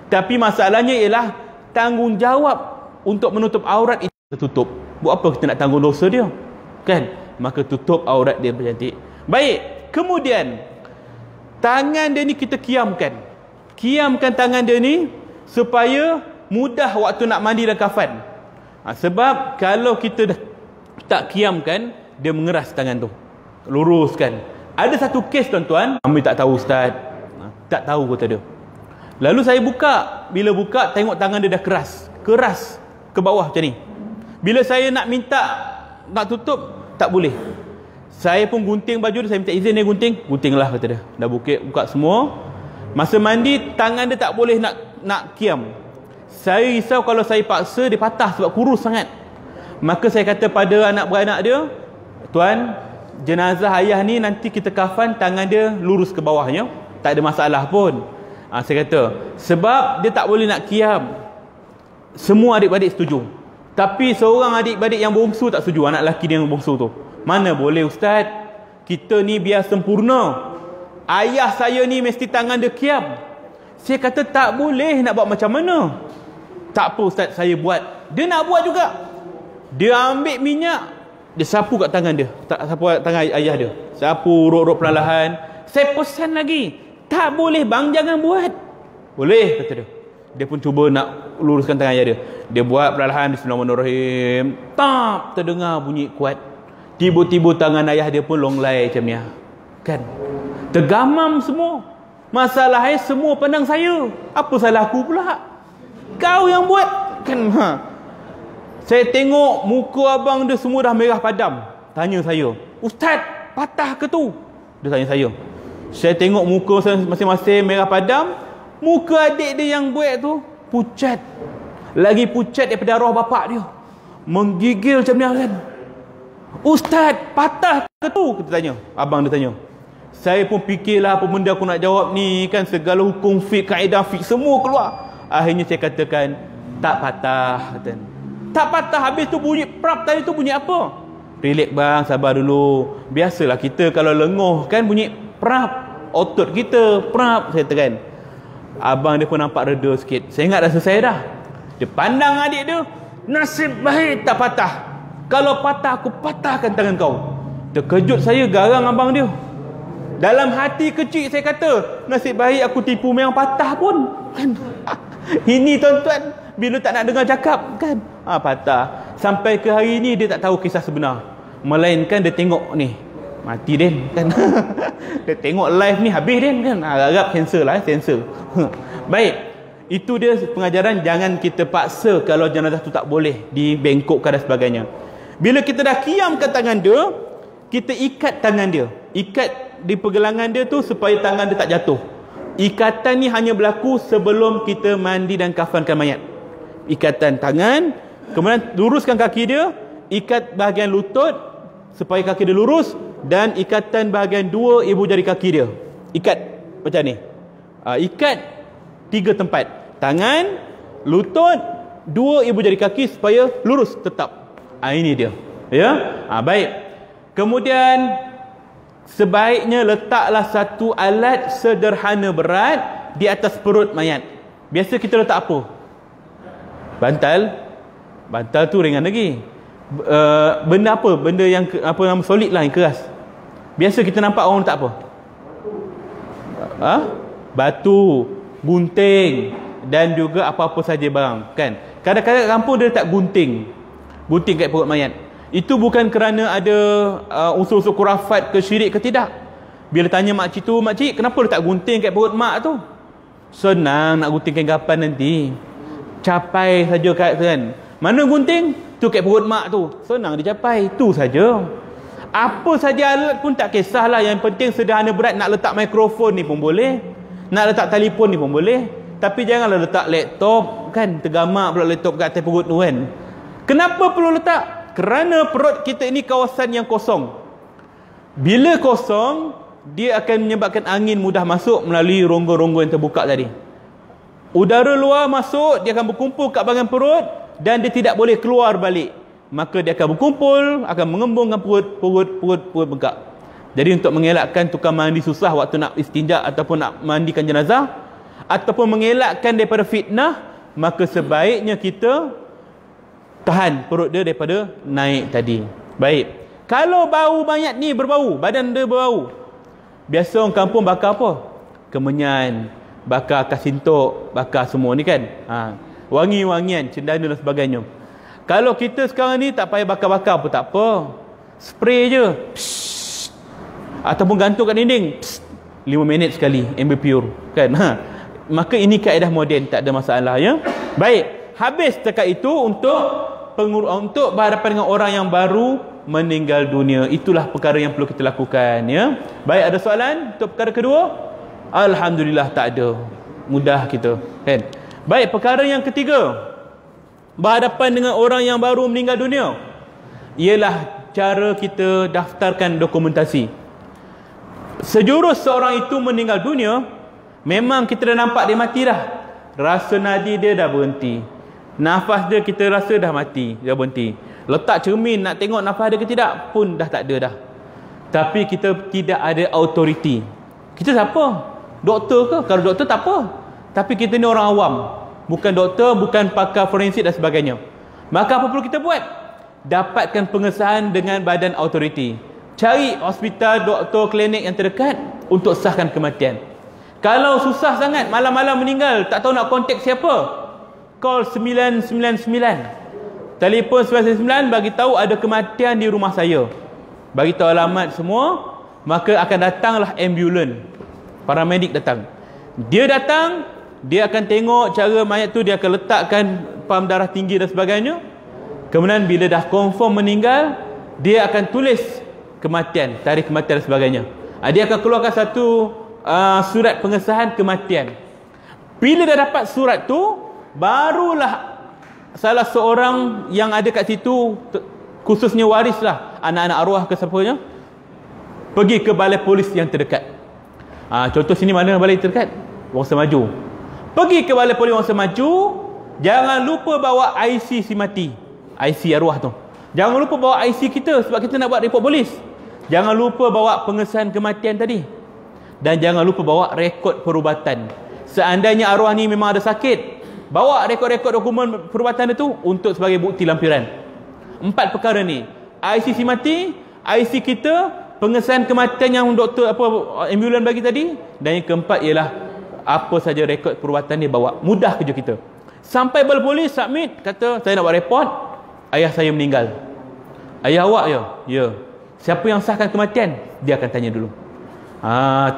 Speaker 1: Tapi masalahnya ialah tanggungjawab untuk menutup aurat itu tertutup. Buat apa kita nak tanggung dosa dia kan? Maka tutup aurat dia bercantik. Baik. Kemudian tangan dia ni kita kiamkan tangan dia ni supaya mudah waktu nak mandi dan kafan. Sebab kalau kita tak kiamkan, dia mengeras tangan tu. Luruskan. Ada satu kes tuan-tuan, kami tak tahu ustaz. Tak tahu kata dia. Lalu saya buka. Bila buka, tengok tangan dia dah keras ke bawah macam ni. Bila saya nak minta nak tutup, tak boleh. Saya pun gunting baju dia, saya minta izin dia guntinglah kata dia. Dah buka semua. Masa mandi, tangan dia tak boleh nak kiam. Saya risau kalau saya paksa dia patah sebab kurus sangat. Maka saya kata pada anak beranak dia, tuan, jenazah ayah ni nanti kita kafan, tangan dia lurus ke bawahnya, tak ada masalah pun. Saya kata sebab dia tak boleh nak kiam. Semua adik-adik setuju, tapi seorang adik-adik yang bongsu tak setuju, anak lelaki dia yang bongsu tu. Mana boleh ustaz, kita ni biar sempurna. Ayah saya ni mesti tangan dia kiam. Saya kata tak boleh, nak buat macam mana? Tak apa ustaz, saya buat. Dia nak buat juga. Dia ambil minyak, dia sapu kat tangan dia, sapu kat tangan ayah dia, sapu urut-urut perlahan. Saya pesan lagi, tak boleh bang, jangan buat. Boleh kata dia. Dia pun cuba nak luruskan tangan ayah dia. Dia buat perlahan, bismillahirrahmanirrahim. Tap, terdengar bunyi kuat. Tiba-tiba tangan ayah dia pun longlai macam ni kan. Tergamam semua. Masalahnya semua pandang saya. Apa salah aku pula? Kau yang buat. Kan, Saya tengok muka abang dia semua dah merah padam. Tanya saya, Ustaz, patah ke tu? Dia tanya saya. Saya tengok muka masing-masing merah padam. Muka adik dia yang buat tu pucat. Lagi pucat daripada arwah bapak dia. Menggigil macam ni kan. Ustaz, patah ke tu? Kita tanya. Abang dia tanya. Saya pun fikirlah apa benda aku nak jawab ni kan. Segala hukum fiqh, kaedah fiqh semua keluar. Akhirnya saya katakan, tak patah. Kata. Tak patah. Habis tu bunyi prap tadi tu bunyi apa? Relax bang, sabar dulu. Biasalah kita kalau lenguh kan bunyi prap. Otot kita prap. Saya katakan. Abang dia pun nampak reda sikit. Saya ingat dah selesai dah. Dia pandang adik dia. Nasib baik tak patah. Kalau patah aku patahkan tangan kau. Terkejut saya, garang abang dia. Dalam hati kecil saya kata, nasib baik aku tipu memang patah pun. Ini tuan-tuan, bila tak nak dengar cakap kan, patah. Sampai ke hari ni dia tak tahu kisah sebenar. Melainkan dia tengok ni, mati Din kan. Dia tengok live ni habis Din kan. Harap cancel lah, cancel. Baik, itu dia pengajaran. Jangan kita paksa kalau jenazah tu tak boleh dibengkokkan dan sebagainya. Bila kita dah kiamkan tangan dia, kita ikat tangan dia. Ikat di pergelangan dia tu supaya tangan dia tak jatuh. Ikatan ni hanya berlaku sebelum kita mandi dan kafankan mayat. Ikatan tangan, kemudian luruskan kaki dia, ikat bahagian lutut supaya kaki dia lurus, dan ikatan bahagian dua ibu jari kaki dia. Ikat macam ni. Ikat 3 tempat. Tangan, lutut, 2 ibu jari kaki supaya lurus tetap. Ini dia. Ya. Baik. Kemudian sebaiknya letaklah satu alat sederhana berat di atas perut mayat. Biasa kita letak apa? Bantal. Bantal tu ringan lagi. Benda apa? Benda yang apa nama solid lah, yang keras. Biasa kita nampak orang letak apa? Batu, gunting dan juga apa-apa saja barang kan. Kadang-kadang kampung dia letak gunting. Gunting kat perut mayat. Itu bukan kerana ada unsur-unsur khurafat ke syirik ke tidak. Bila tanya makcik tu, makcik kenapa letak gunting kat perut mak tu? Senang nak guntingkan kapan nanti. Capai saja kat kan. Mana gunting? Tu kat perut mak tu. Senang dicapai. Tu saja. Apa saja alat pun tak kisahlah. Yang penting sederhana berat. Nak letak mikrofon ni pun boleh. Nak letak telefon ni pun boleh. Tapi janganlah letak laptop kan. Tergamak pula laptop kat atas perut tu kan. Kenapa perlu letak? Kerana perut kita ini kawasan yang kosong. Bila kosong, dia akan menyebabkan angin mudah masuk melalui rongga-rongga yang terbuka tadi. Udara luar masuk, dia akan berkumpul kat bahagian perut dan dia tidak boleh keluar balik. Maka dia akan berkumpul, akan mengembungkan perut bengkak. Jadi untuk mengelakkan tukang mandi susah waktu nak istinja ataupun nak mandikan jenazah, ataupun mengelakkan daripada fitnah, maka sebaiknya kita tahan perut dia daripada naik tadi. Baik. Kalau bau mayat ni berbau, badan dia berbau, biasa orang kampung bakar apa? Kemenyan, bakar kasintok, bakar semua ni kan. Wangi-wangian, cendana dan sebagainya. Kalau kita sekarang ni tak payah bakar-bakar pun tak apa. Spray je. Psst. Ataupun gantung kat dinding. 5 minit sekali, ambil pure kan. Maka ini kaedah moden, tak ada masalah ya. Baik. Habis setakat itu untuk berhadapan dengan orang yang baru meninggal dunia. Itulah perkara yang perlu kita lakukan ya. Baik, ada soalan untuk perkara kedua? Alhamdulillah tak ada. Mudah kita kan. Baik, perkara yang ketiga, berhadapan dengan orang yang baru meninggal dunia, ialah cara kita daftarkan dokumentasi. Sejurus seorang itu meninggal dunia, memang kita dah nampak dia mati dah. Rasa nadi dia dah berhenti. Nafas dia kita rasa dah mati, dah berhenti. Letak cermin nak tengok nafas dia ke tidak pun dah tak ada dah. Tapi kita tidak ada autoriti. Kita siapa? Doktor ke? Kalau doktor tak apa. Tapi kita ni orang awam. Bukan doktor, bukan pakar forensik dan sebagainya. Maka apa perlu kita buat? Dapatkan pengesahan dengan badan autoriti. Cari hospital, doktor, klinik yang terdekat untuk sahkan kematian. Kalau susah sangat, malam-malam meninggal, tak tahu nak kontak siapa, call 999. Telefon 999 bagi tahu ada kematian di rumah saya. Bagi tahu alamat semua. maka akan datanglah ambulans, paramedik datang. Dia datang, dia akan tengok cara mayat tu, dia akan letakkan pam darah tinggi dan sebagainya. Kemudian bila dah confirm meninggal, dia akan tulis kematian, tarikh kematian dan sebagainya. Dia akan keluarkan satu surat pengesahan kematian. Bila dah dapat surat tu, barulah salah seorang yang ada kat situ, khususnya waris lah, anak-anak arwah ke siapanya, pergi ke balai polis yang terdekat. Contoh sini mana balai terdekat? Wangsa Maju. Pergi ke balai polis Wangsa Maju. Jangan lupa bawa IC si mati, IC arwah tu. Jangan lupa bawa IC kita, sebab kita nak buat report polis. Jangan lupa bawa pengesahan kematian tadi. Dan jangan lupa bawa rekod perubatan. Seandainya arwah ni memang ada sakit, bawa rekod-rekod dokumen perubatan itu untuk sebagai bukti lampiran. 4 perkara ni: IC si mati, IC kita, pengesahan kematian yang doktor ambulans bagi tadi, dan yang keempat ialah apa saja rekod perubatan dia bawa. Mudah kerja kita. Sampai balai polis, submit, kata saya nak buat report, ayah saya meninggal. Ayah awak ya? Ya. Siapa yang sahkan kematian? Dia akan tanya dulu.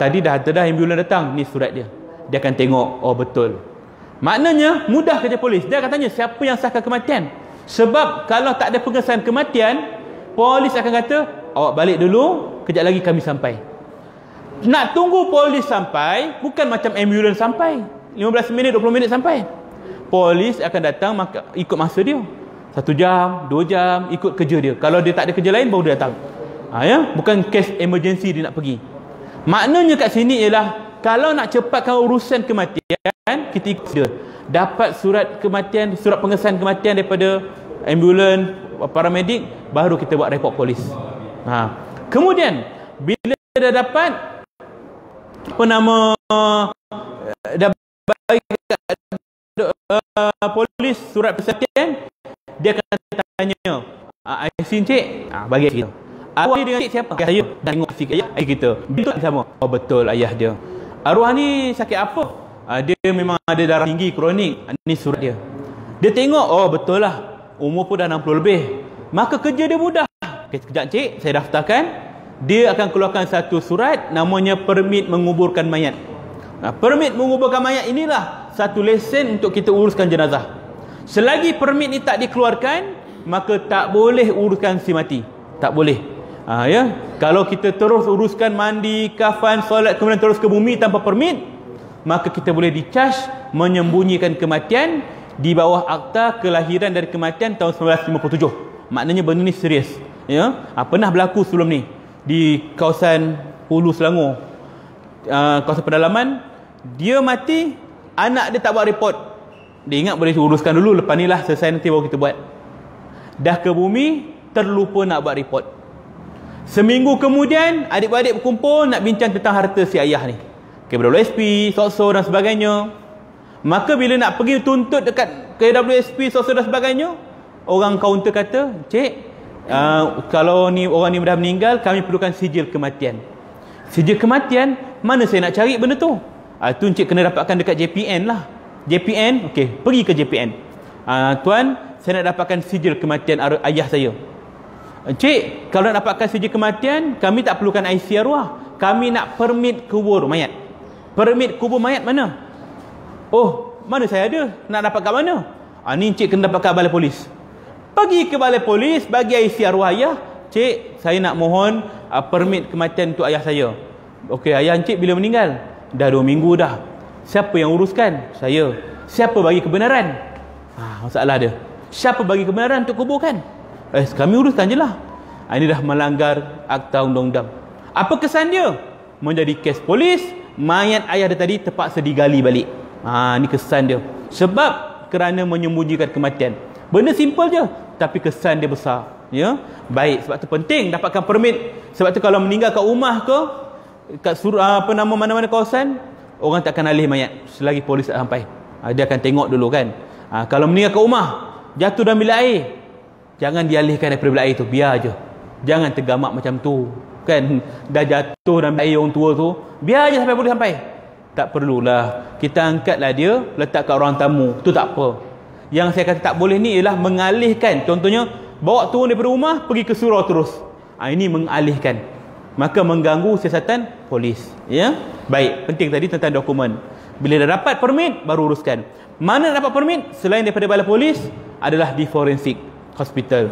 Speaker 1: Tadi dah ambulans datang, ni surat dia. Dia akan tengok, oh betul. Maknanya mudah kerja polis. Dia akan tanya siapa yang sahkan kematian. Sebab kalau tak ada pengesahan kematian, polis akan kata, awak balik dulu, kejap lagi kami sampai. Nak tunggu polis sampai, bukan macam ambulans sampai 15 minit, 20 minit sampai. Polis akan datang ikut masa dia, 1 jam, 2 jam, ikut kerja dia. Kalau dia tak ada kerja lain, baru dia datang. Bukan kes emergency dia nak pergi. Maknanya kat sini ialah, kalau nak cepatkan urusan kematian, kita ikut dia. Dapat surat kematian, surat pengesahan kematian daripada ambulans, paramedik, baru kita buat report polis. Kemudian bila dah dapat dah bagi polis surat persatian, dia akan tanya, IC encik, bagi kita. Arwah dia dengan encik siapa? Saya. Tengok IC ayah kita. Betul sama. Oh betul, ayah dia. Arwah ni sakit apa? Dia memang ada darah tinggi kronik. Ni surat dia. Dia tengok, oh betul lah, umur pun dah 60 lebih. Maka kerja dia mudah. Sekejap cik, saya daftarkan. Dia akan keluarkan satu surat, namanya permit menguburkan mayat. Permit menguburkan mayat inilah satu lesen untuk kita uruskan jenazah. Selagi permit ni tak dikeluarkan, maka tak boleh uruskan si mati. Tak boleh. Kalau kita terus uruskan mandi, kafan, solat, kemudian terus ke bumi tanpa permit, maka kita boleh dicas menyembunyikan kematian di bawah akta kelahiran dari kematian tahun 1957. Maknanya benda ni serius. Pernah berlaku sebelum ni di kawasan Hulu Selangor, kawasan pedalaman. Dia mati, anak dia tak buat report. Dia ingat boleh uruskan dulu, lepas ni lah selesai, nanti baru kita buat. Dah ke bumi, terlupa nak buat report. Seminggu kemudian, adik-beradik berkumpul nak bincang tentang harta si ayah ni, KWSP, SOSO dan sebagainya. Maka bila nak pergi tuntut dekat KWSP, SOSO dan sebagainya, orang kaunter kata, cik, kalau ni orang ni dah meninggal, kami perlukan sijil kematian. Sijil kematian, mana saya nak cari benda tu? Tu encik kena dapatkan dekat JPN lah. JPN, okey, pergi ke JPN. Tuan, saya nak dapatkan sijil kematian ayah saya. Encik, kalau nak dapatkan sijil kematian, kami tak perlukan IC arwah. Kami nak permit kubur mayat. Permit kubur mayat mana? Oh, mana saya ada? Nak dapat kat mana? Ni encik kena dapat kat balai polis. Pergi ke balai polis, bagi IC arwah ayah. Cik, saya nak mohon permit kematian untuk ayah saya. Okey, ayah encik bila meninggal? Dah 2 minggu dah. Siapa yang uruskan? Saya. Siapa bagi kebenaran? Masalah dia. Siapa bagi kebenaran untuk kuburkan? Kami uruskan je lah. Ini dah melanggar akta undang-undang. Apa kesan dia? Menjadi kes polis, mayat ayah dia tadi terpaksa digali balik. Ni kesan dia. Sebab kerana menyembunyikan kematian. Benda simple je, tapi kesan dia besar. Baik, sebab tu penting dapatkan permit. Sebab tu kalau meninggal kat rumah ke, kat mana-mana kawasan, orang tak akan alih mayat selagi polis tak sampai. Dia akan tengok dulu kan. Kalau meninggal kat rumah, jatuh dalam bilik air, jangan dialihkan daripada bilik air tu, biar je. Jangan tergamak macam tu kan. Dah jatuh dalam bilik air orang tua tu, biar je sampai polis sampai. Tak perlulah. Kita angkatlah dia, letak kat ruang tamu, tu tak apa. Yang saya kata tak boleh ni ialah mengalihkan. Contohnya, bawa turun daripada rumah, pergi ke surau terus. Ini mengalihkan. maka mengganggu siasatan polis. Ya, baik, penting tadi tentang dokumen. Bila dah dapat permit, baru uruskan. Mana dapat permit selain daripada balai polis adalah di forensik hospital.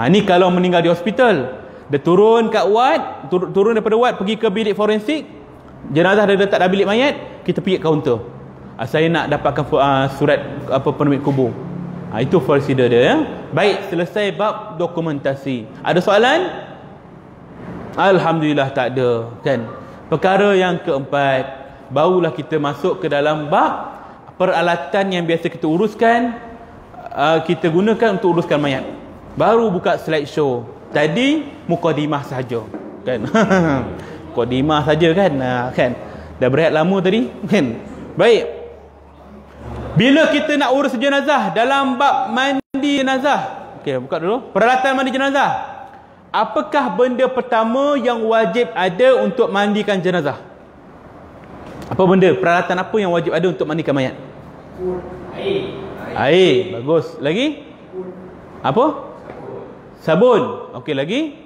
Speaker 1: Ni kalau meninggal di hospital, dia turun kat ward, turun daripada ward pergi ke bilik forensik, jenazah dah letak dalam bilik mayat, kita pergi kaunter. Saya nak dapatkan surat permit kubur. Itu prosedur dia, ya. Baik, selesai bab dokumentasi. Ada soalan? Alhamdulillah tak ada, kan. Perkara yang keempat, barulah kita masuk ke dalam bab peralatan yang biasa kita uruskan, kita gunakan untuk uruskan mayat. Baru buka slide show. Tadi mukadimah saja, kan. Mukadimah saja, kan. Kan. Dah berehat lama tadi, kan. Baik. Bila kita nak urus jenazah dalam bab mandi jenazah. Okey, buka dulu. Peralatan mandi jenazah. Apakah benda pertama yang wajib ada untuk mandikan jenazah? Apa benda? Peralatan apa yang wajib ada untuk mandikan mayat? Air. Air. Bagus. Lagi? Apa? Sabun. Okey, lagi?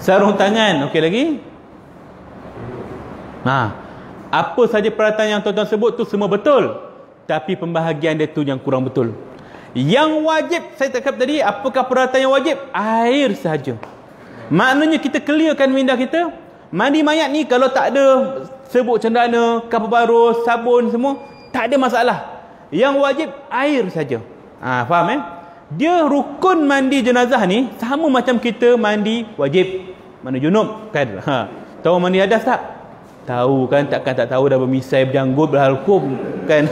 Speaker 1: Sarung tangan. Okey, lagi? Apa saja peralatan yang tuan-tuan sebut tu semua betul. Tapi pembahagian dia tu yang kurang betul. Yang wajib, saya cakap tadi, apakah peralatan yang wajib? Air sahaja. Maknanya kita clearkan minda kita. Mandi mayat ni kalau tak ada serbuk cendana, kapur barus, sabun semua, tak ada masalah. Yang wajib air saja. Faham, Dia rukun mandi jenazah ni sama macam kita mandi wajib. Mandi junub, kan? Tahu mandi hadas tak? Tahu, kan? Takkan tak tahu dah bermisai, berjanggut, berhalkum, kan?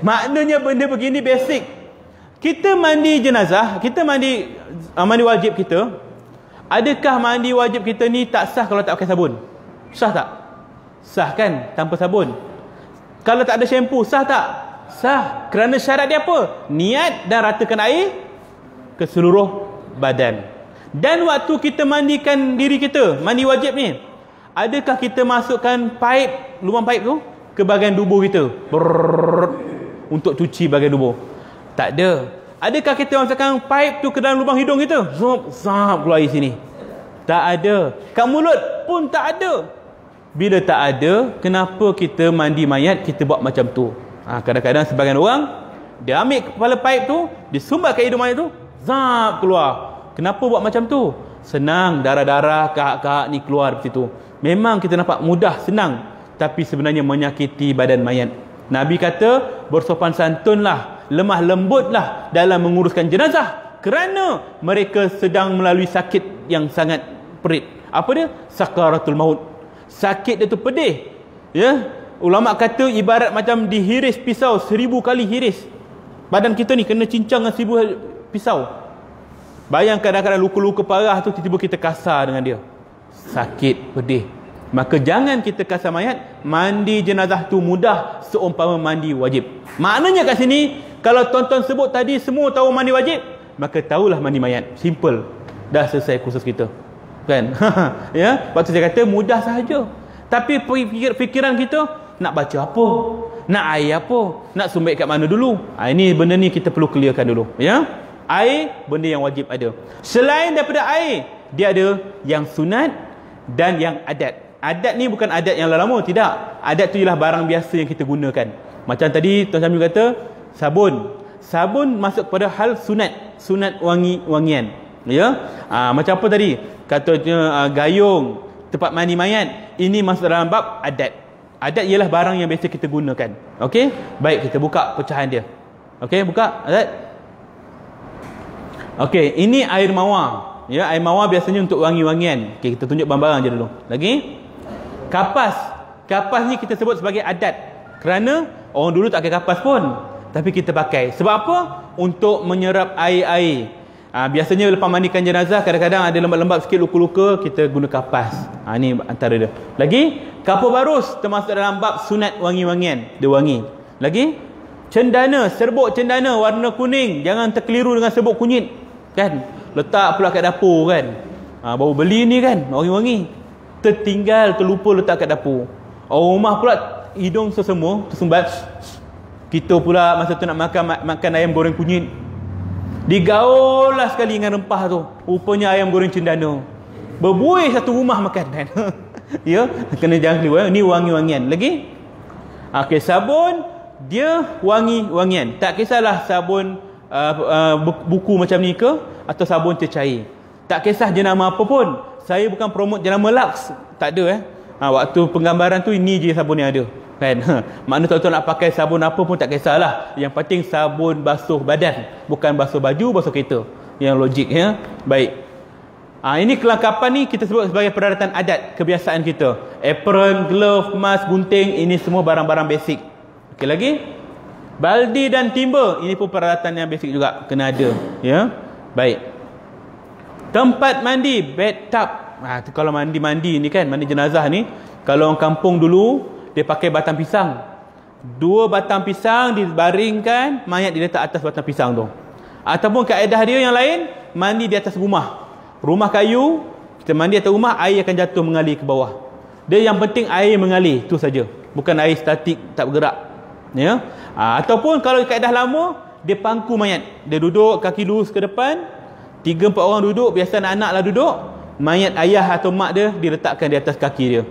Speaker 1: Maknanya benda begini basic. Kita mandi jenazah, kita mandi wajib kita. Adakah mandi wajib kita ni tak sah kalau tak pakai sabun? Sah tak? Sah, kan? Tanpa sabun. Kalau tak ada shampoo, sah tak? Sah. Kerana syarat dia apa? Niat dan ratakan air ke seluruh badan. Dan waktu kita mandikan diri kita, mandi wajib ni, adakah kita masukkan lubang paip tu ke bahagian tubuh kita untuk cuci bahagian tubuh? Tak ada. Adakah kita masukkan paip tu ke dalam lubang hidung kita? Zap keluar air sini? Tak ada. Kat mulut pun tak ada. Bila tak ada, kenapa kita mandi mayat kita buat macam tu? Kadang-kadang sebagian orang, dia ambil kepala paip tu, dia sumbat kat hidung mayat tu, zap keluar. Kenapa buat macam tu? Senang, darah-darah, kahak-kahak ni keluar seperti tu. Memang kita nampak mudah, senang, tapi sebenarnya menyakiti badan mayat. Nabi kata, bersopan santunlah, lemah lembutlah dalam menguruskan jenazah, kerana mereka sedang melalui sakit yang sangat perit. Apa dia? Sakaratul maut. Sakit dia tu pedih. Ya, ulama kata ibarat macam dihiris pisau 1000 kali hiris. Badan kita ni kena cincang dengan 1000 pisau. Bayang kadang-kadang luka-luka parah tu tiba-tiba kita kasar dengan dia. Sakit, pedih. Maka jangan kita kasar mayat. Mandi jenazah tu mudah seumpama mandi wajib. Maknanya kat sini, kalau tuan-tuan sebut tadi semua tahu mandi wajib, maka tahulah mandi mayat. Simple. Dah selesai kursus kita, kan? Ya, waktu saya kata mudah sahaja. Tapi fikiran kita, nak baca apa? Nak air apa? Nak sumbek kat mana dulu? Ini benda ni kita perlu clearkan dulu, ya. Air benda yang wajib ada. Selain daripada air, dia ada yang sunat dan yang adat. Adat ni bukan adat yang lama, tidak. Adat tu ialah barang biasa yang kita gunakan. Macam tadi Tuan Syamil kata, sabun. Sabun masuk kepada hal sunat. Sunat wangi-wangian. Ya. Macam apa tadi? Katanya gayung, tempat mandi mayat. Ini masuk dalam bab adat. Adat ialah barang yang biasa kita gunakan. Okey? Baik, kita buka pecahan dia. Okey, buka adat. Okey, ini air mawar. Ya, air mawar biasanya untuk wangi-wangian. Okey, kita tunjuk barang-barang je dulu. Lagi? Kapas. Kapas ni kita sebut sebagai adat. Kerana orang dulu tak pakai kapas pun, tapi kita pakai. Sebab apa? Untuk menyerap air-air. Biasanya lepas mandikan jenazah, kadang-kadang ada lembat-lembat sikit luka-luka, kita guna kapas. Ni antara dia. Lagi, kapur barus termasuk dalam bab sunat wangi-wangian. Dia wangi. Lagi, cendana, serbuk cendana warna kuning. Jangan terkeliru dengan serbuk kunyit, kan? Letak pula kat dapur, kan? Baru beli ni, kan? Wangi-wangi. Tertinggal, terlupa letak kat dapur. Orang rumah pula hidung sesemua tersumbat. Kita pula masa tu nak makan ayam goreng kunyit, digaul lah sekali dengan rempah tu. Rupanya ayam goreng cendana. berbuih satu rumah makan kan. Ya, kena jangan keliru. Ni wangi-wangian. Lagi? Okey, sabun dia wangi-wangian. Tak kisahlah sabun buku macam ni ke atau sabun cecair. Tak kisah jenama apa pun. Saya bukan promote jenama Lux. Tak ada waktu penggambaran tu ini je sabun yang ada. Kan? Makna tuan-tuan nak pakai sabun apa pun tak kisahlah. Yang penting sabun basuh badan, bukan basuh baju, basuh kereta. Yang logik ya. Baik. Ini kelengkapan ni kita sebut sebagai peralatan adat, kebiasaan kita. Apron, glove, mask, gunting, ini semua barang-barang basic. Okey lagi? Baldi dan timba, ini pun peralatan yang basic juga, kena ada, ya. Baik. Tempat mandi, bathtub. Kalau mandi ni kan, mandi jenazah ni, kalau orang kampung dulu dia pakai batang pisang. 2 batang pisang dibaringkan, mayat diletak atas batang pisang tu. Ataupun kaedah dia yang lain, mandi di atas rumah. Rumah kayu, kita mandi atas rumah, air akan jatuh mengalir ke bawah. Dia yang penting air mengalir, tu saja. Bukan air statik, tak bergerak. Ya. Ataupun kalau kaedah lama, dia pangku mayat. Dia duduk kaki lurus ke depan, 3-4 orang duduk, biasa anak-anak lah duduk. Mayat ayah atau mak dia diletakkan di atas kaki dia.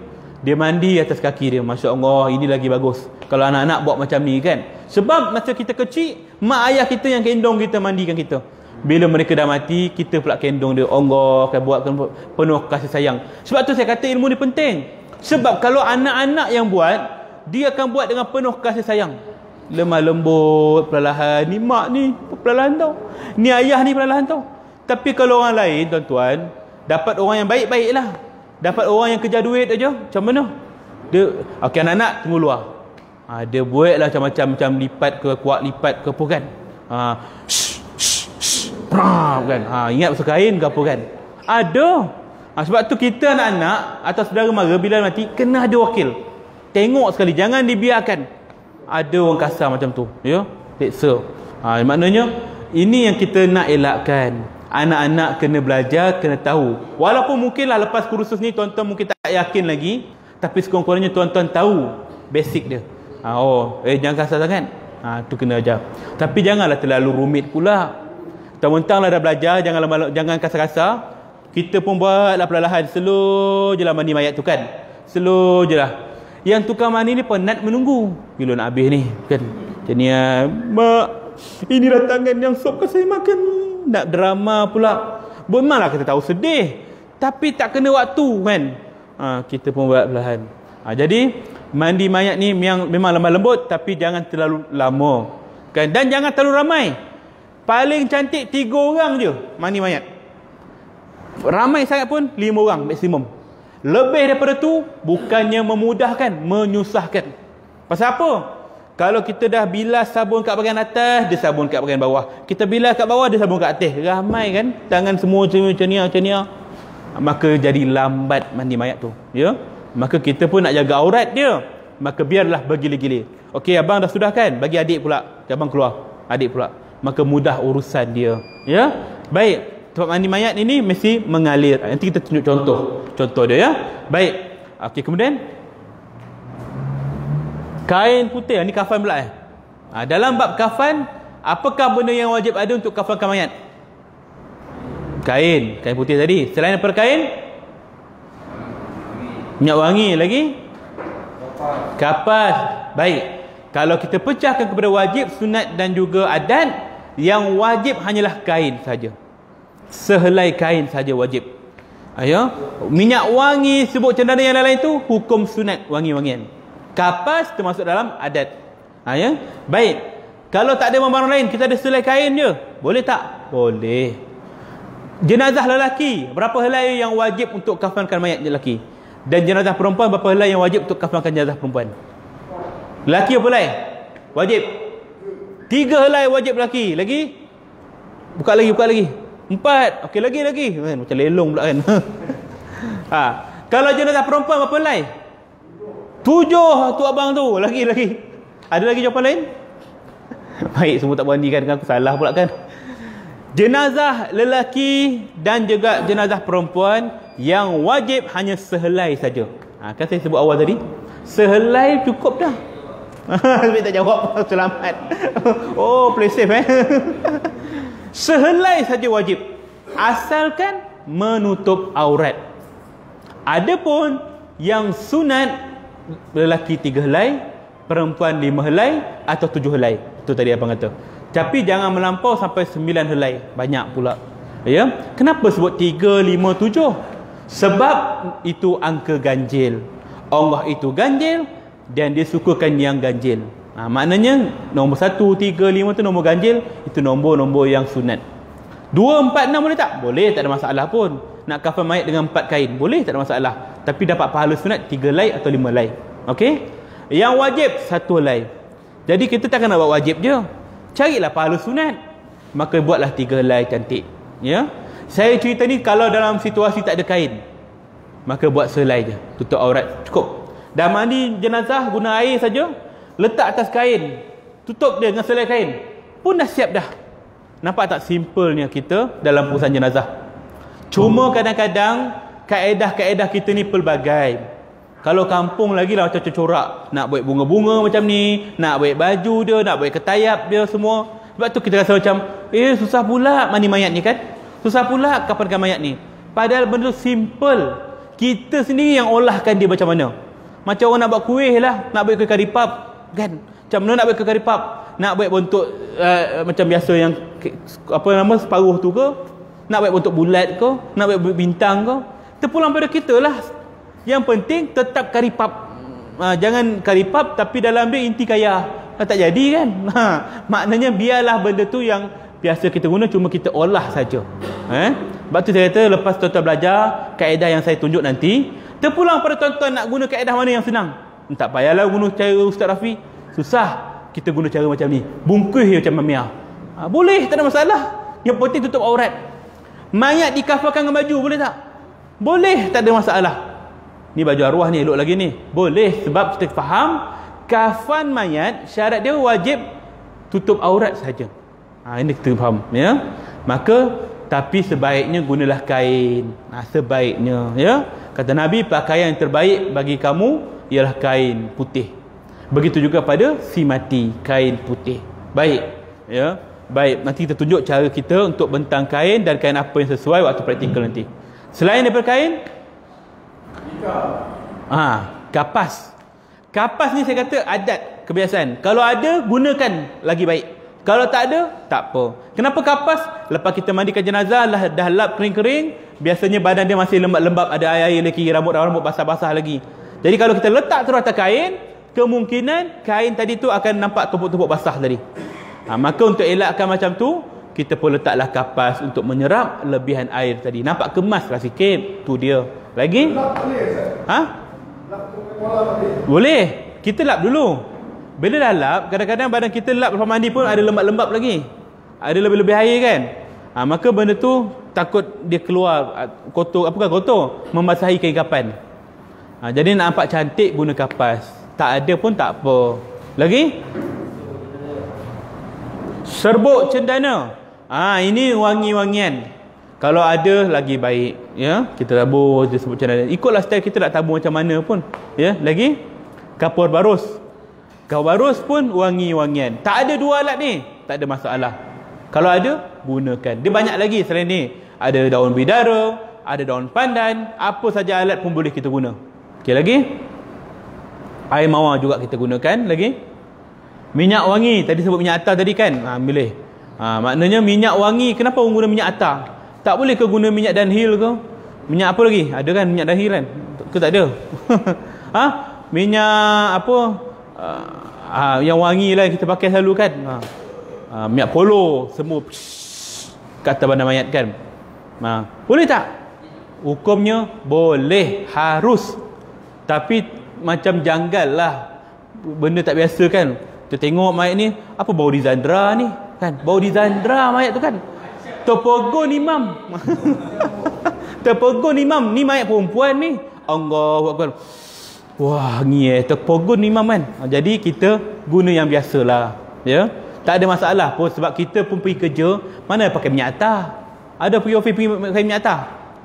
Speaker 1: Dia mandi atas kaki dia. Masya Allah, ini lagi bagus. Kalau anak-anak buat macam ni kan. Sebab masa kita kecil, mak ayah kita yang kendong kita, mandikan kita. Bila mereka dah mati, kita pula kendong dia. Allah akan buatkan penuh kasih sayang. Sebab tu saya kata ilmu ni penting. Sebab kalau anak-anak yang buat, dia akan buat dengan penuh kasih sayang. Lemah lembut, perlahan. Ni mak ni perlahan tau. Ni ayah ni perlahan tau. Tapi kalau orang lain, tuan-tuan, dapat orang yang baik-baik lah. Dapat orang yang kejar duit aja, macam mana? Dia, okey anak-anak tunggu luar. Dia buat lah macam-macam lipat ke, kuat lipat ke apa kan. Kan? Ingat pasal kain ke apa kan? Ada. Sebab tu kita anak-anak atau saudara mara bila mati kena ada wakil. Tengok sekali, jangan dibiarkan ada orang kasar macam tu, ya. Seksa. Maknanya ini yang kita nak elakkan. Anak-anak kena belajar, kena tahu. Walaupun mungkinlah lepas kursus ni tuan-tuan mungkin tak yakin lagi, tapi sekurang-kurangnya tuan-tuan tahu basic dia. Jangan kasar sangat. Tu kena ajar. Tapi janganlah terlalu rumit pula. Mentang-mentang lah dah belajar, jangan kasar-kasar. Kita pun buatlah perlahan, slow je lah mandi mayat tu kan. Slow je lah. Yang tukang mandi ni penat menunggu. Bila nak habis ni kan. Macam ni mak, ini dah tangan yang sop kan saya makan. Nak drama pula. Memanglah kita tahu sedih, tapi tak kena waktu kan. Kita pun buat perlahan. Jadi mandi mayat ni memang lemah lembut, tapi jangan terlalu lama kan. Dan jangan terlalu ramai. Paling cantik 3 orang je mandi mayat. Ramai sangat pun 5 orang maksimum. Lebih daripada tu bukannya memudahkan, menyusahkan. Pasal apa? Kalau kita dah bilas sabun kat bahagian atas, dia sabun kat bahagian bawah. Kita bilas kat bawah, dia sabun kat atas. Ramai kan? Tangan semua macam ni. Maka jadi lambat mandi mayat tu. Ya? Maka kita pun nak jaga aurat dia. Maka biarlah bergila-gila. Okey, abang dah sudah kan? Bagi adik pula. Abang keluar. Adik pula. Maka mudah urusan dia. Ya? Baik. Tempat mandi mayat ini mesti mengalir. Nanti kita tunjuk contoh dia ya. Baik. Okey, kemudian kain putih. Ini kafan pula dalam bab kafan, apakah benda yang wajib ada untuk kafankan mayat? Kain putih tadi. Selain daripada kain, minyak wangi lagi, kapas. Baik. Kalau kita pecahkan kepada wajib, sunat dan juga adat, yang wajib hanyalah kain saja. Sehelai kain saja wajib. Minyak wangi sebut cendana yang lain tu hukum sunat wangi-wangian. Kapas termasuk dalam adat. Baik. Kalau tak ada barang lain, kita ada sehelai kain je, boleh tak? Boleh. Jenazah lelaki, berapa helai yang wajib untuk kafankan mayat lelaki? Dan jenazah perempuan, berapa helai yang wajib untuk kafankan jenazah perempuan? Lelaki berapa helai? Wajib 3 helai wajib lelaki. Lagi? Buka lagi. 4. Okey, lagi. Macam lelong pula kan. Kalau jenazah perempuan berapa helai? 7 tu abang tu. Lagi. Ada lagi jawapan lain? Baik, semua tak berani kan, aku salah pula kan. Jenazah lelaki dan juga jenazah perempuan yang wajib hanya sehelai saja. Kan saya sebut awal tadi, sehelai cukup dah. Saya tak jawab, selamat. Play safe Sehelai saja wajib, asalkan menutup aurat. Adapun yang sunat, lelaki 3 helai, perempuan 5 helai atau 7 helai. Itu tadi abang kata. Tapi jangan melampau sampai 9 helai. Banyak pula. Ya. Kenapa sebut 3, 5, 7? Sebab itu angka ganjil. Allah itu ganjil dan dia sukakan yang ganjil. Maknanya nombor 1, 3, 5 tu nombor ganjil. Itu nombor-nombor yang sunat. 2, 4, 6 boleh tak? Boleh, tak ada masalah pun. Nak kafan mayat dengan 4 kain, boleh, tak ada masalah. Tapi dapat pahala sunat 3 helai atau 5 helai. Okey? Yang wajib 1 helai. Jadi kita takkan nak buat wajib je. Carilah pahala sunat. Maka buatlah 3 helai cantik. Ya. Saya cerita ni kalau dalam situasi tak ada kain. Maka buat sehelai je. Tutup aurat cukup. Dah mandi jenazah guna air saja, letak atas kain. Tutup dia dengan sehelai kain. Pun dah siap dah. Nampak tak simpelnya kita dalam pengurusan jenazah. Cuma kadang-kadang kaedah-kaedah kita ni pelbagai. Kalau kampung lagi lah macam corak. Nak buat bunga-bunga macam ni, nak buat baju dia, nak buat ketayap dia semua. Sebab tu kita rasa macam, susah pula mandi mayat ni kan. Susah pula kapankan mayat ni. Padahal benda simple. Kita sendiri yang olahkan dia macam mana. Macam orang nak buat kuih lah, nak buat kuih karipap kan. Macam mana nak buat kuih karipap? Nak buat bentuk macam biasa yang apa nama separuh tu ke? Nak buat bentuk bulat ke? Nak buat bintang ke? Terpulang pada kita lah. Yang penting tetap karipap. Jangan karipap tapi dalam dia inti kaya. Tak jadi kan? Maknanya biarlah benda tu yang biasa kita guna, cuma kita olah saja. Sebab tu saya kata lepas tuan-tuan belajar kaedah yang saya tunjuk nanti, terpulang pada tuan-tuan nak guna kaedah mana yang senang. Tak payahlah guna cara Ustaz Rafi. Susah. Kita guna cara macam ni. Bungkus macam Mamiah. Boleh, tak ada masalah. Yang penting tutup aurat. Mayat dikafarkan dengan baju, boleh tak? Boleh, tak ada masalah. Ni baju arwah ni, elok lagi ni. Boleh, sebab kita faham kafan mayat, syarat dia wajib tutup aurat saja. Ini kita faham, ya. Maka, tapi sebaiknya gunalah kain. Sebaiknya, ya. Kata Nabi, pakaian yang terbaik bagi kamu ialah kain putih. Begitu juga pada si mati, kain putih. Baik, ya. Baik, nanti kita tunjuk cara kita untuk bentang kain dan kain apa yang sesuai waktu praktikal nanti. Selain daripada kain, kapas. Kapas ni saya kata adat, kebiasaan. Kalau ada, gunakan lagi baik. Kalau tak ada, tak apa. Kenapa kapas? Lepas kita mandikan jenazah, dah lap kering-kering, biasanya badan dia masih lembab-lembab, ada air lagi, rambut basah-basah lagi. Jadi kalau kita letak terus atas kain, kemungkinan kain tadi tu akan nampak tumpuk-tumpuk basah tadi. Maka untuk elakkan macam tu, kita pun letaklah kapas untuk menyerap lebihan air tadi. Nampak kemaslah sikit. Tu dia. Lagi? Boleh. Kita lap dulu. Bila dah lap, kadang-kadang badan kita lap lepas mandi pun ada lembab-lembab lagi. Ada lebih-lebih air kan. Maka benda tu takut dia keluar kotor. Apakah kotor? Membasahi kain kapan. Jadi nak nampak cantik, guna kapas. Tak ada pun tak apa. Lagi? Serbuk cendana. Ini wangi-wangian. Kalau ada lagi baik, ya. Kita tabur je serbuk cendana. Ikutlah style kita nak tabur macam mana pun. Ya, lagi? Kapur barus. Kapur barus pun wangi-wangian. Tak ada 2 alat ni, tak ada masalah. Kalau ada, gunakan. Dia banyak lagi selain ni. Ada daun bidara, ada daun pandan, apa saja alat pun boleh kita guna. Okey, lagi? Air mawar juga kita gunakan. Lagi? Minyak wangi. Tadi sebut minyak atar tadi kan? Boleh. Maknanya minyak wangi. Kenapa orang guna minyak atar? Tak boleh ke guna minyak Dunhill ke? Minyak apa lagi? Ada kan minyak Dunhill kan? Ke tak ada? Minyak apa? Yang wangi lah kita pakai selalu kan? Minyak polo. Semua kata bandar mayat kan? Boleh tak? Hukumnya boleh. Harus. Tapi macam janggal lah. Benda tak biasa kan? Kita tengok mayat ni, apa bau Dizandra ni? Kan? Bau Dizandra mayat tu kan? Terpegun imam. Terpegun imam. Ni mayat perempuan ni. Allahu Akbar. Wah, ni terpegun imam kan? Jadi kita guna yang biasalah. Ya? Tak ada masalah pun sebab kita pun pergi kerja, mana pakai minyak atar? Ada pergi ofis pakai minyak atar?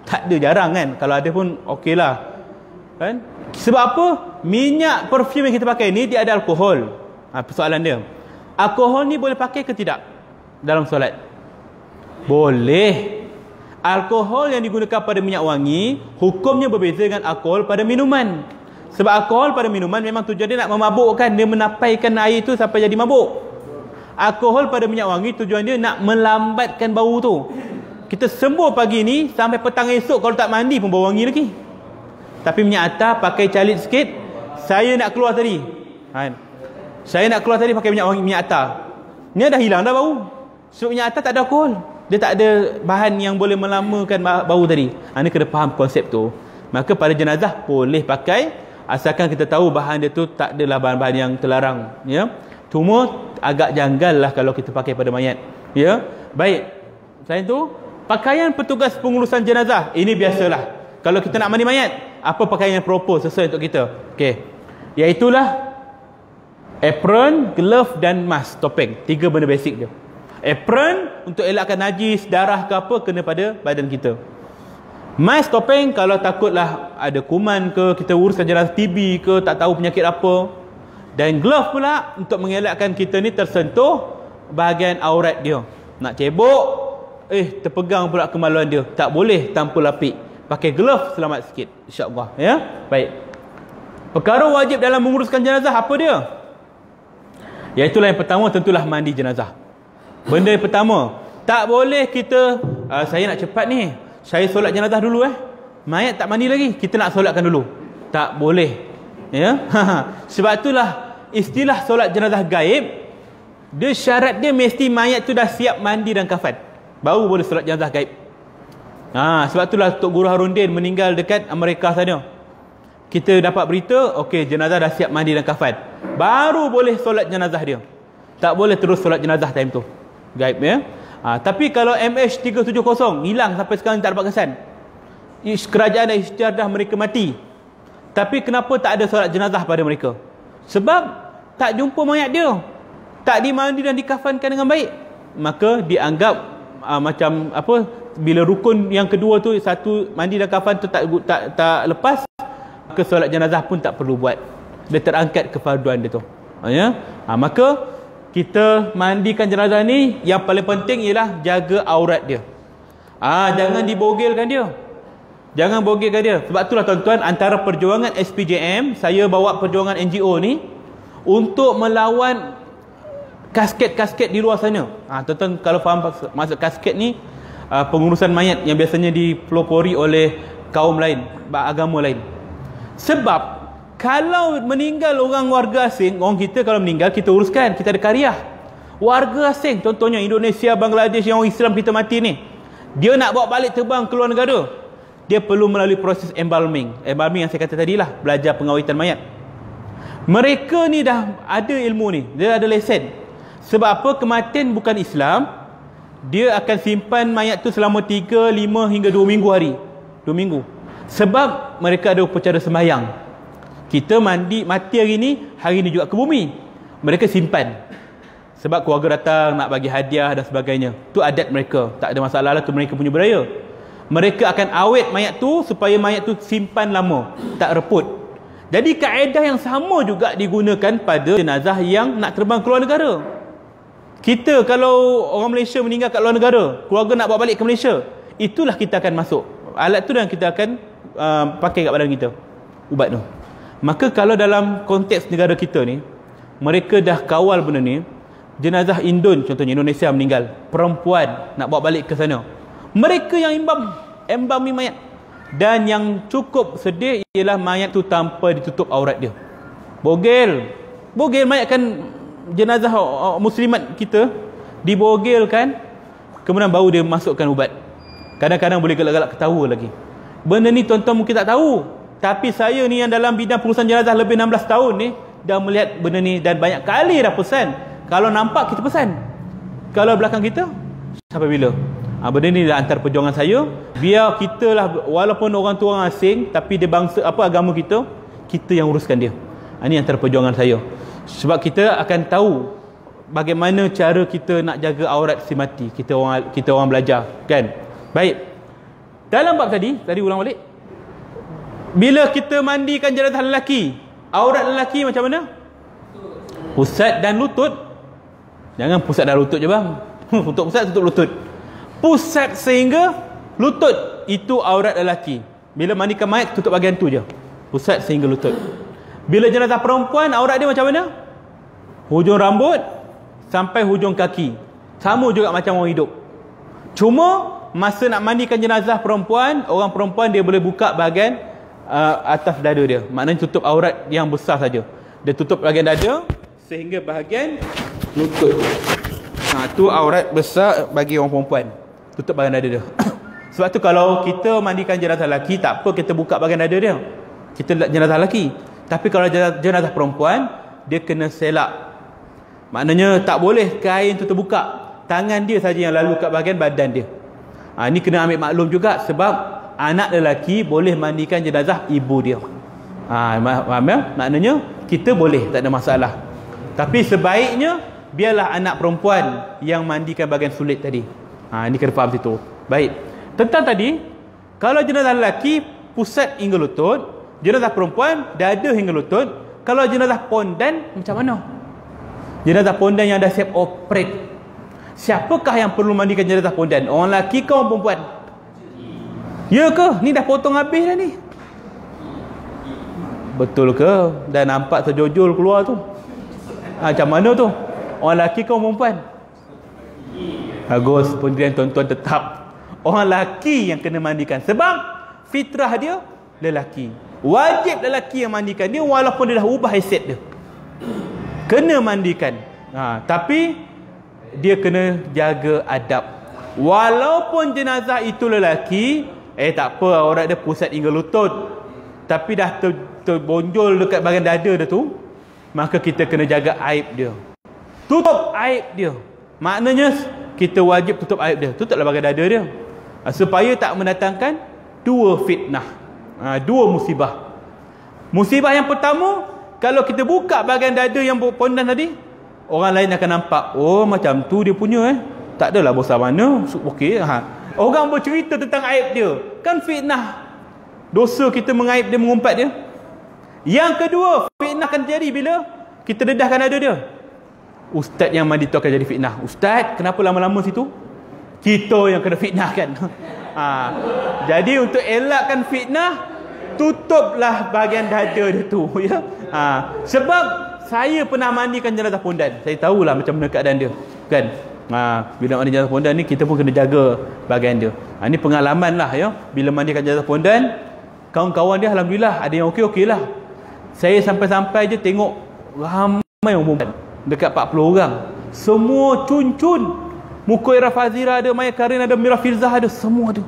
Speaker 1: Tak ada, jarang kan? Kalau ada pun okey lah. Kan? Sebab apa? Minyak perfume yang kita pakai ni dia ada alkohol. Persoalan dia. Alkohol ni boleh pakai ke tidak dalam solat? Boleh. Alkohol yang digunakan pada minyak wangi hukumnya berbeza dengan alkohol pada minuman. Sebab alkohol pada minuman memang tujuan dia nak memabukkan, dia menapaikan air tu sampai jadi mabuk. Alkohol pada minyak wangi tujuan dia nak melambatkan bau tu. Kita sembuh pagi ni sampai petang esok kalau tak mandi pun bau wangi lagi. Tapi minyak atar pakai calit sikit. Saya nak keluar tadi, saya nak keluar tadi pakai minyak wangi, minyak atar. Ni dah hilang dah bau. Sebab minyak atar tak ada alkohol, dia tak ada bahan yang boleh melamakan bau tadi. Ini kena faham konsep tu. Maka pada jenazah boleh pakai, asalkan kita tahu bahan dia tu tak adalah bahan-bahan yang terlarang, ya. Cuma agak janggal lah kalau kita pakai pada mayat, ya. Baik, selain tu pakaian petugas pengurusan jenazah ini biasalah. Kalau kita nak mandi mayat, apa pakaian yang proper sesuai untuk kita? Okey, iaitulah apron, glove dan mask, topeng. 3 benda basic dia. Apron untuk elakkan najis, darah ke apa kena pada badan kita. Mask, topeng kalau takutlah ada kuman ke, kita uruskan jenazah TB ke, tak tahu penyakit apa. Dan glove pula untuk mengelakkan kita ni tersentuh bahagian aurat dia. Nak cebok, terpegang pula kemaluan dia. Tak boleh tanpa lapik. Pakai glove selamat sikit, insya-Allah, ya. Baik. Perkara wajib dalam menguruskan jenazah apa dia? Iaitulah yang pertama tentulah mandi jenazah. Benda yang pertama, tak boleh kita saya nak cepat ni, saya solat jenazah dulu mayat tak mandi lagi, kita nak solatkan dulu. Tak boleh, ya. Sebab itulah istilah solat jenazah gaib, dia syarat dia mesti mayat tu dah siap mandi dan kafan, baru boleh solat jenazah gaib. Sebab itulah Tok Guru Harundin meninggal dekat Amerika sana. Kita dapat berita, okey, jenazah dah siap mandi dan kafan, baru boleh solat jenazah dia. Tak boleh terus solat jenazah time tu, gaib, ya. Tapi kalau MH370 hilang sampai sekarang tak dapat kesan, kerajaan dah istiadah mereka mati, tapi kenapa tak ada solat jenazah pada mereka? Sebab tak jumpa mayat dia, tak dimandi dan dikafankan dengan baik. Maka dianggap macam apa, bila rukun yang kedua tu, satu mandi dan kafan tu tak lepas, maka solat jenazah pun tak perlu buat, dia terangkat kefarduan dia tu, ya. Maka kita mandikan jenazah ni, yang paling penting ialah jaga aurat dia. Jangan dibogilkan dia, jangan bogilkan dia. Sebab itulah tuan-tuan, antara perjuangan SPJM, saya bawa perjuangan NGO ni untuk melawan kasket-kasket di luar sana. Tuan-tuan kalau faham maksud kasket ni, pengurusan mayat yang biasanya dipelopori oleh kaum lain, agama lain. Sebab kalau meninggal orang warga asing, orang kita kalau meninggal kita uruskan, kita ada karyah. Warga asing, contohnya Indonesia, Bangladesh, yang orang Islam kita mati ni, dia nak bawa balik terbang ke luar negara, dia perlu melalui proses embalming. Embalming yang saya kata tadilah, belajar pengawitan mayat. Mereka ni dah ada ilmu ni, dia ada lesen. Sebab apa? Kematian bukan Islam, dia akan simpan mayat tu selama 3, 5 hingga 2 minggu hari. 2 minggu. Sebab mereka ada upacara sembahyang. Kita mati hari ni juga ke bumi. Mereka simpan. Sebab keluarga datang nak bagi hadiah dan sebagainya. Tu adat mereka, tak ada masalah lah, tu mereka punya budaya. Mereka akan awet mayat tu supaya mayat tu simpan lama, tak reput. Jadi kaedah yang sama juga digunakan pada jenazah yang nak terbang ke luar negara. Kita kalau orang Malaysia meninggal kat luar negara, keluarga nak bawa balik ke Malaysia, itulah kita akan masuk alat tu dan kita akan pakai kat badan kita, ubat tu. Maka kalau dalam konteks negara kita ni, mereka dah kawal benda ni. Jenazah Indon contohnya, Indonesia meninggal, perempuan nak bawa balik ke sana, mereka yang embami mayat. Dan yang cukup sedih ialah mayat tu tanpa ditutup aurat dia. Bogel mayat kan, jenazah muslimat kita dibogilkan, kemudian baru dia masukkan ubat. Kadang-kadang boleh gelak-gelak ketawa lagi. Benda ni tuan-tuan mungkin tak tahu, tapi saya ni yang dalam bidang pengurusan jenazah lebih 16 tahun ni dah melihat benda ni, dan banyak kali dah pesan. Kalau nampak kita pesan, kalau belakang kita sampai bila. Benda ni dah antara perjuangan saya. Biar kita lah, walaupun orang tu orang asing, tapi dia bangsa apa, agama kita, kita yang uruskan dia. Ini antara perjuangan saya. Sebab kita akan tahu bagaimana cara kita nak jaga aurat si mati. Kita orang belajar, kan? Baik. Dalam bab tadi ulang balik. Bila kita mandikan jenazah lelaki, aurat lelaki macam mana? Pusat dan lutut. Jangan pusat dan lutut je bang. Untuk pusat, tutup lutut. Pusat sehingga Lutut itu aurat lelaki. Bila mandikan mayat, tutup bahagian tu je, pusat sehingga lutut. Bila jenazah perempuan, aurat dia macam mana? Hujung rambut sampai hujung kaki. Sama juga macam orang hidup. Cuma masa nak mandikan jenazah perempuan, orang perempuan dia boleh buka bahagian atas dada dia. Maknanya tutup aurat yang besar saja. Dia tutup bahagian dada sehingga bahagian lutut. Tu aurat besar bagi orang perempuan. Tutup bahagian dada dia. Sebab tu kalau kita mandikan jenazah lelaki, tak apa kita buka bahagian dada dia. Kita jenazah lelaki. Tapi kalau jenazah perempuan, dia kena selak. Maknanya tak boleh kain tu terbuka. Tangan dia saja yang lalu kat bahagian badan dia. Ni kena ambil maklum juga, sebab anak lelaki boleh mandikan jenazah ibu dia. Faham ya? Maknanya kita boleh, tak ada masalah. Tapi sebaiknya biarlah anak perempuan yang mandikan bahagian sulit tadi. Ini kena faham situ. Baik. Tentang tadi, kalau jenazah lelaki pusat hingga lutut, jenazah perempuan dada hingga lutut. Kalau jenazah pondan macam mana? Jenazah pondan yang dah siap operate, siapakah yang perlu mandikan jenazah pondan? Orang lelaki ke orang perempuan? Ya ke? Ni dah potong habis dah ni. Betul ke? Dah nampak terjojol keluar tu. Macam mana tu? Orang lelaki ke orang perempuan? Bagus, pendirian tuan-tuan tetap. Orang lelaki yang kena mandikan. Sebab fitrah dia lelaki. Wajib lelaki yang mandikan dia, walaupun dia dah ubah haisiat dia. Kena mandikan. Tapi dia kena jaga adab. Walaupun jenazah itu lelaki, tak apa, aurat dia pusat hingga lutut, tapi dah terbonjol dekat bahagian dada dia tu, maka kita kena jaga aib dia. Tutup aib dia. Maknanya kita wajib tutup aib dia. Tutuplah bahagian dada dia, supaya tak mendatangkan dua fitnah, dua musibah. Musibah yang pertama, kalau kita buka bahagian dada yang pondan tadi, orang lain akan nampak, oh macam tu dia punya, tak adalah besar mana. Okey, orang bercerita tentang aib dia, kan fitnah. Dosa kita mengaib dia, mengumpat dia. Yang kedua, fitnah akan terjadi bila kita dedahkan dada dia. Ustaz yang mandi tu akan jadi fitnah. Ustaz, kenapa lama-lama situ? Kita yang kena fitnahkan. Jadi untuk elakkan fitnah, tutuplah bahagian dada dia tu, ya. Sebab saya pernah mandikan jenazah pondan. Saya tahulah macam mana keadaan dia, kan. Bila mandi jenazah pondan ni, kita pun kena jaga bahagian dia. Ini pengalaman lah, ya. Bila mandikan jenazah pondan, kawan-kawan dia alhamdulillah ada yang okey-okey lah. Saya sampai-sampai je tengok ramai orang perempuan, dekat 40 orang. Semua cun-cun. Muka Ira Fazira ada, Maya Karin ada, Mira Firzah ada, semua ada.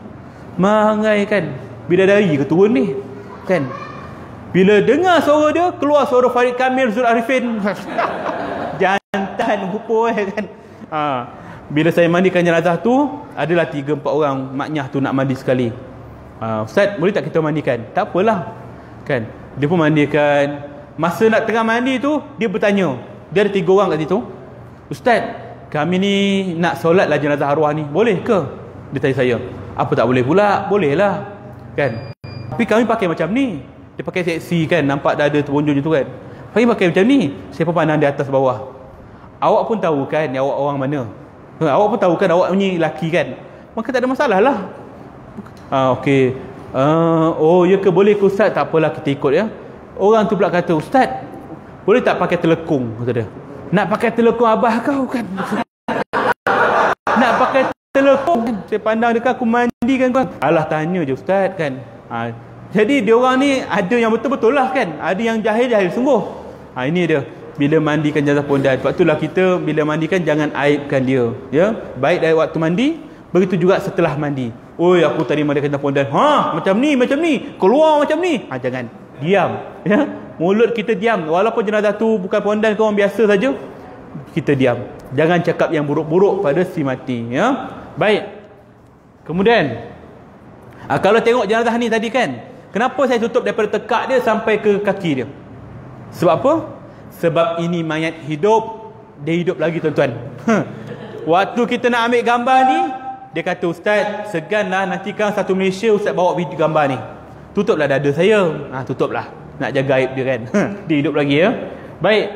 Speaker 1: Mangai kan, bidadari ke turun ni, kan. Bila dengar suara dia, keluar suara Farid Kamil, Zul Arifin. Jantan rupa kan. Bila saya mandikan jenazah tu, adalah 3-4 orang maknyah tu nak mandi sekali. Ustaz, boleh tak kita mandikan? Tak apalah, kan. Dia pun mandikan. Masa nak tengah mandi tu, dia bertanya. Dia ada 3 orang kat situ. Ustaz, kami ni nak solatlah jenazah arwah ni, boleh ke? Dia tanya saya. Apa tak boleh pula? Boleh lah, kan. Tapi kami pakai macam ni. Dia pakai seksi kan, nampak dada terbonjol tu kan. Kami pakai macam ni. Siapa pandang di atas bawah. Awak pun tahu kan awak orang mana. Awak pun tahu kan awak ni lelaki kan. Maka tak ada masalah lah. Okey. Oh ya ke, boleh ke Ustaz? Tak apalah, kita ikut ya. Orang tu pula kata, Ustaz, boleh tak pakai telekung? Kata dia. Nak pakai telekung abah kau kan? Nak pakai telekung kan? Saya pandang dekat aku mandi kan kau. Alah, tanya je Ustaz kan. Jadi dia orang ni ada yang betul-betul lah kan. Ada yang jahil-jahil sungguh. Ini dia. Bila mandikan jenazah pondan. Sebab itulah kita bila mandikan jangan aibkan dia. Ya, baik dari waktu mandi, begitu juga setelah mandi. Oi, aku tadi mandikan jenazah pondan. Macam ni. Keluar macam ni. Jangan. Diam. Ya. Mulut kita diam. Walaupun jenazah tu bukan pondan ke orang biasa saja, kita diam. Jangan cakap yang buruk-buruk pada si mati, ya. Baik. Kemudian kalau tengok jenazah ni tadi kan, kenapa saya tutup daripada tekak dia sampai ke kaki dia? Sebab apa? Sebab ini mayat hidup. Dia hidup lagi tuan-tuan. Waktu kita nak ambil gambar ni, dia kata, Ustaz, seganlah nanti kan satu Malaysia Ustaz bawa video gambar ni. Tutuplah dada saya. Tutuplah. Nak jaga aib dia kan. Dia hidup lagi, ya. Baik.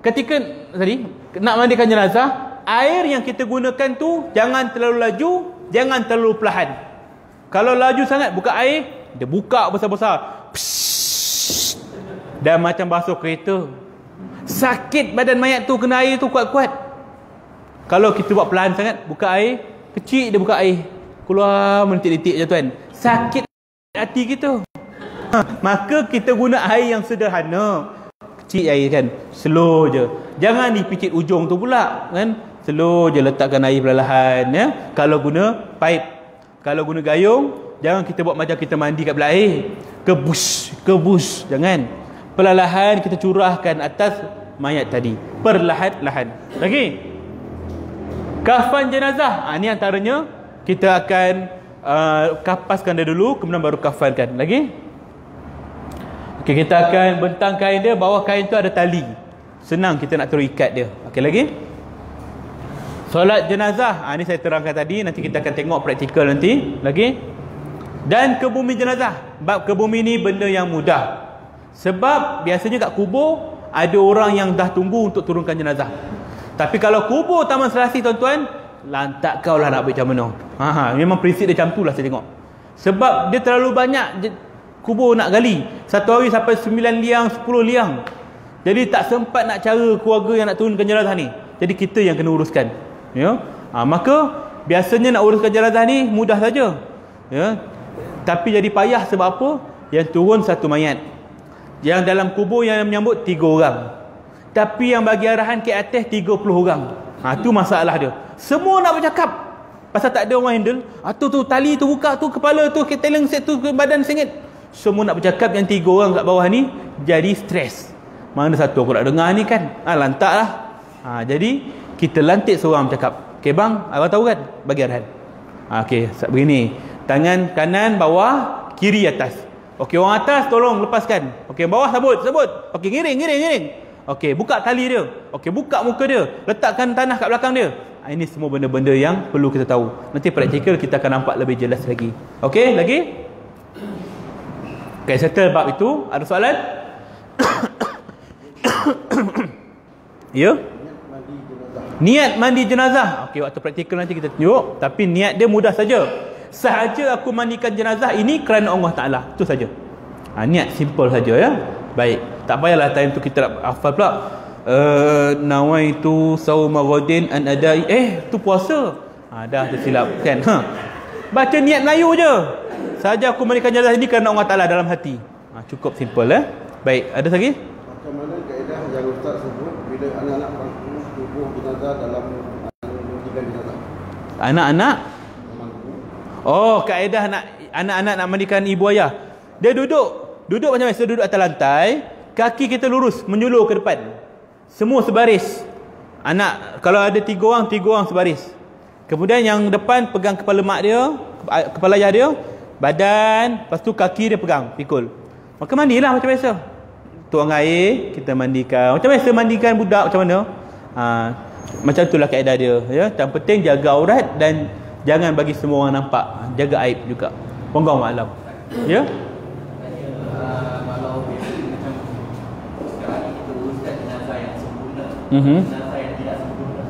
Speaker 1: Ketika tadi nak mandikan jenazah, air yang kita gunakan tu jangan terlalu laju, jangan terlalu perlahan. Kalau laju sangat buka air, dia buka besar-besar. Dan macam basuh kereta. Sakit badan mayat tu kena air tu kuat-kuat. Kalau kita buat pelan sangat, buka air, kecil dia buka air, keluar menitik-nitik je tuan. Sakit hati kita. Maka kita guna air yang sederhana. Kecil air kan, slow je. Jangan dipicit ujung tu pula kan. Slow je letakkan air perlahan ya. Kalau guna pipe, kalau guna gayung, jangan kita buat macam kita mandi kat belah air. Kebus, jangan. Perlahan kita curahkan atas mayat tadi. Perlahan-lahan. Lagi. Kafan jenazah. Ni antaranya kita akan kapaskan dia dulu, kemudian baru kafankan. Lagi. Okey, kita akan bentang kain dia, bawah kain tu ada tali. Senang kita nak terus ikat dia. Okey, lagi. Solat jenazah. Ni saya terangkan tadi, nanti kita akan tengok praktikal nanti. Lagi. Dan kebumi jenazah. Bab kebumi ni benda yang mudah. Sebab biasanya kat kubur ada orang yang dah tunggu untuk turunkan jenazah. Tapi kalau kubur Taman Serasi tuan-tuan, lantak kau lah nak buat macam mana. Memang prinsip dia macam tu lah saya tengok. Sebab dia terlalu banyak kubur nak gali. Satu hari sampai 9 liang, 10 liang. Jadi tak sempat nak cara keluarga yang nak turunkan jenazah ni. Jadi kita yang kena uruskan. Ya. Maka biasanya nak uruskan jenazah ni mudah saja. Ya. Tapi jadi payah sebab apa? Yang turun satu mayat. Yang dalam kubur yang menyambut 3 orang. Tapi yang bagi arahan ke atas 30 orang. Tu masalah dia. Semua nak bercakap. Pasal tak ada orang handle. Tu tali tu buka tu, kepala tu, keteleng set tu, badan sengit. Semua nak bercakap, yang 3 orang kat bawah ni jadi stres. Mana satu aku nak dengar ni kan? Lantak lah. Jadi kita lantik seorang bercakap. Okey bang, abang tahu kan? Bagi arahan. Okey, begini. Tangan kanan bawah, kiri atas. Okey, orang atas tolong lepaskan. Okey, bawah sabut. Okey, ngiring. Okey, buka tali dia. Okey, buka muka dia. Letakkan tanah kat belakang dia. Ini semua benda-benda yang perlu kita tahu. Nanti praktikal kita akan nampak lebih jelas lagi. Okey, lagi? Okey, settle bab itu. Ada soalan? Ya? Niat mandi jenazah. Okey, waktu praktikal nanti kita tunjuk. Tapi niat dia mudah saja. Sahaja aku mandikan jenazah ini kerana Allah Ta'ala. Itu saja. Niat simple saja ya. Baik. Tak payahlah time tu kita nak hafal pula. Nawaitu sauma ghadin an adai. Tu puasa. Dah tersilap kan. Baca niat Melayu je. Sahaja aku mandikan jenazah ini kerana Allah Ta'ala dalam hati. Cukup simple Baik. Ada lagi?
Speaker 2: Macam mana kaedah yang Ustaz sebut bila anak-anak mampu tubuh jenazah dalam mandikan jenazah?
Speaker 1: Anak-anak? Kaedah anak-anak nak mandikan ibu ayah. Dia duduk macam biasa, duduk atas lantai, kaki kita lurus menyulur ke depan. Semua sebaris. Kalau ada 3 orang sebaris. Kemudian yang depan pegang kepala mak dia, kepala ayah dia, badan, lepas tu kaki dia pegang, pikul. Maka mandilah macam biasa. Tuang air, kita mandikan. Macam biasa mandikan budak macam mana? Macam itulah kaedah dia, ya. Yang penting jaga aurat dan jangan bagi semua orang nampak. Jaga aib juga. Wallahu a'lam. Ya.
Speaker 3: Kalau macam sekarang kita uruskan jenazah yang sempurna, jenazah yang tidak sempurna.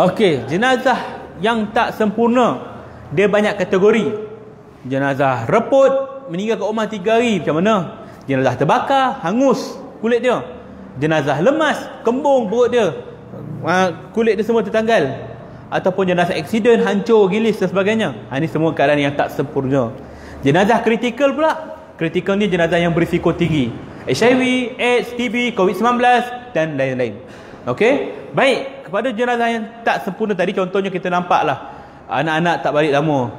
Speaker 1: Okey, jenazah yang tak sempurna dia banyak kategori. Jenazah reput, meninggal kat rumah 3 hari, macam mana? Jenazah terbakar, hangus kulit dia. Jenazah lemas, kembung perut dia, kulit dia semua tertanggal. Ataupun jenazah aksiden, hancur, gilis dan sebagainya. Ini semua keadaan yang tak sempurna. Jenazah kritikal pula. Kritikal ni jenazah yang berisiko tinggi. HIV, AIDS, TB, COVID-19 dan lain-lain. Okey? Baik, kepada jenazah yang tak sempurna tadi, contohnya kita nampaklah anak-anak tak balik lama.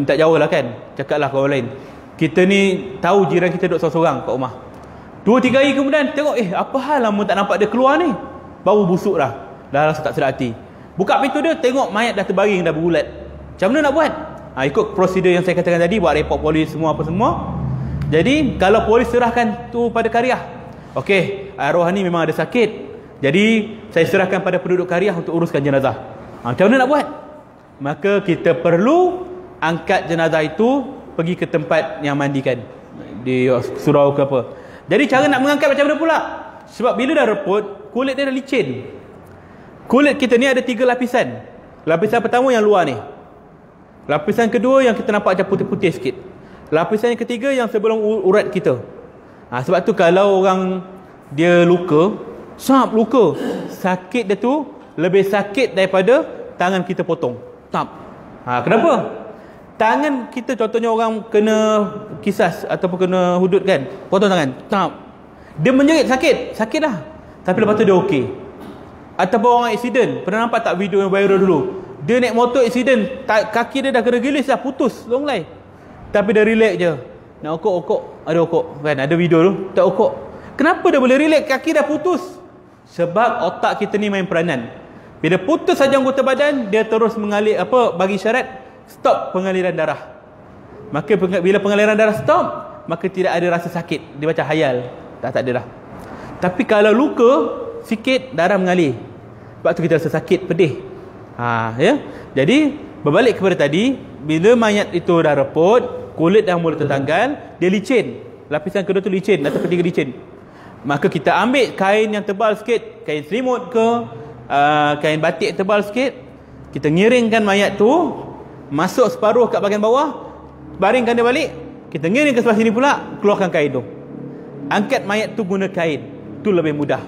Speaker 1: Tak jauh lah kan? Cakaplah kawan lain. Kita ni tahu jiran kita duduk seorang-seorang kat rumah. 2-3 hari kemudian tengok, apa hal lama tak nampak dia keluar ni? Bau busuk dah. Dah rasa tak sedap hati. Buka pintu dia, tengok mayat dah terbaring, dah berulat. Macam mana nak buat? Ikut prosedur yang saya katakan tadi, buat report polis semua apa semua. Jadi kalau polis serahkan tu pada Kariah, okey, arwah ni memang ada sakit, jadi saya serahkan pada penduduk Kariah untuk uruskan jenazah. Macam mana nak buat? Maka kita perlu angkat jenazah itu pergi ke tempat yang mandikan, di surau ke apa. Jadi cara nak mengangkat macam mana pula? Sebab bila dah reput, kulit dia dah licin. Kulit kita ni ada 3 lapisan. Lapisan pertama yang luar ni. Lapisan kedua yang kita nampak macam putih-putih sikit. Lapisan yang ketiga yang sebelum urat kita. Sebab tu kalau orang dia luka, luka, sakit dia tu lebih sakit daripada tangan kita potong. Kenapa? Tangan kita, contohnya orang kena kisas ataupun kena hudud kan, potong tangan, dia menjerit, sakit lah, tapi lepas tu dia okey. Ataupun orang aksiden, pernah nampak tak video yang viral dulu, dia naik motor aksiden, kaki dia dah kena gilis dah, putus long lay, tapi dia relax je, nak okok, ada okok kan, ada video tu, tak okok. Kenapa dia boleh relax, kaki dah putus? Sebab otak kita ni main peranan. Bila putus saja anggota badan, dia terus mengalir, bagi syarat stop pengaliran darah. Maka bila pengaliran darah stop, maka tidak ada rasa sakit. Dia macam hayal, tak ada dah. Tapi kalau luka sikit, darah mengalir, sebab tu kita rasa sakit, pedih. Ya. Jadi berbalik kepada tadi, bila mayat itu dah reput, kulit dah mula tertanggal, dia licin. Lapisan kedua tu licin, atau ketiga licin. Maka kita ambil kain yang tebal sikit, kain selimut ke, kain batik tebal sikit, kita ngiringkan mayat tu, masuk separuh kat bahagian bawah, baringkan dia balik, kita ngiring ke sebelah sini pula, keluarkan kain tu, angkat mayat tu guna kain, tu lebih mudah.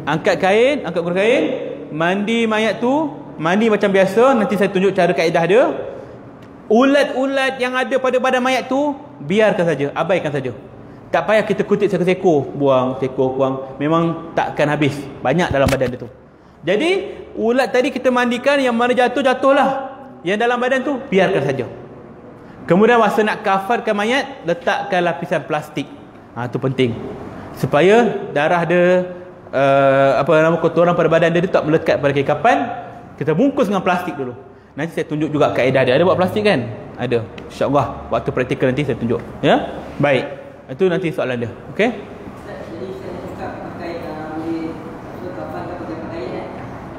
Speaker 1: Angkat guna kain, mandi mayat tu, mandi macam biasa. Nanti saya tunjuk cara kaedah dia. Ulat-ulat yang ada pada badan mayat tu, biarkan saja, abaikan saja. Tak payah kita kutip seko-seko, buang, seko, buang, memang takkan habis, banyak dalam badan dia tu. Jadi ulat tadi kita mandikan, yang mana jatuh-jatuhlah, yang dalam badan tu biarkan saja. Kemudian masa nak kafarkan mayat, letakkan lapisan plastik. Tu penting, supaya darah dia, kotoran pada badan dia tak melekat pada kain kafan. Kita bungkus dengan plastik dulu. Nanti saya tunjuk juga kaedah dia. Ada buat plastik kan? Ada. InsyaAllah waktu praktikal nanti saya tunjuk. Ya? Baik, itu nanti soalan dia. Okey?
Speaker 3: Jadi saya cakap pakai kafan kan, pakai pakaian.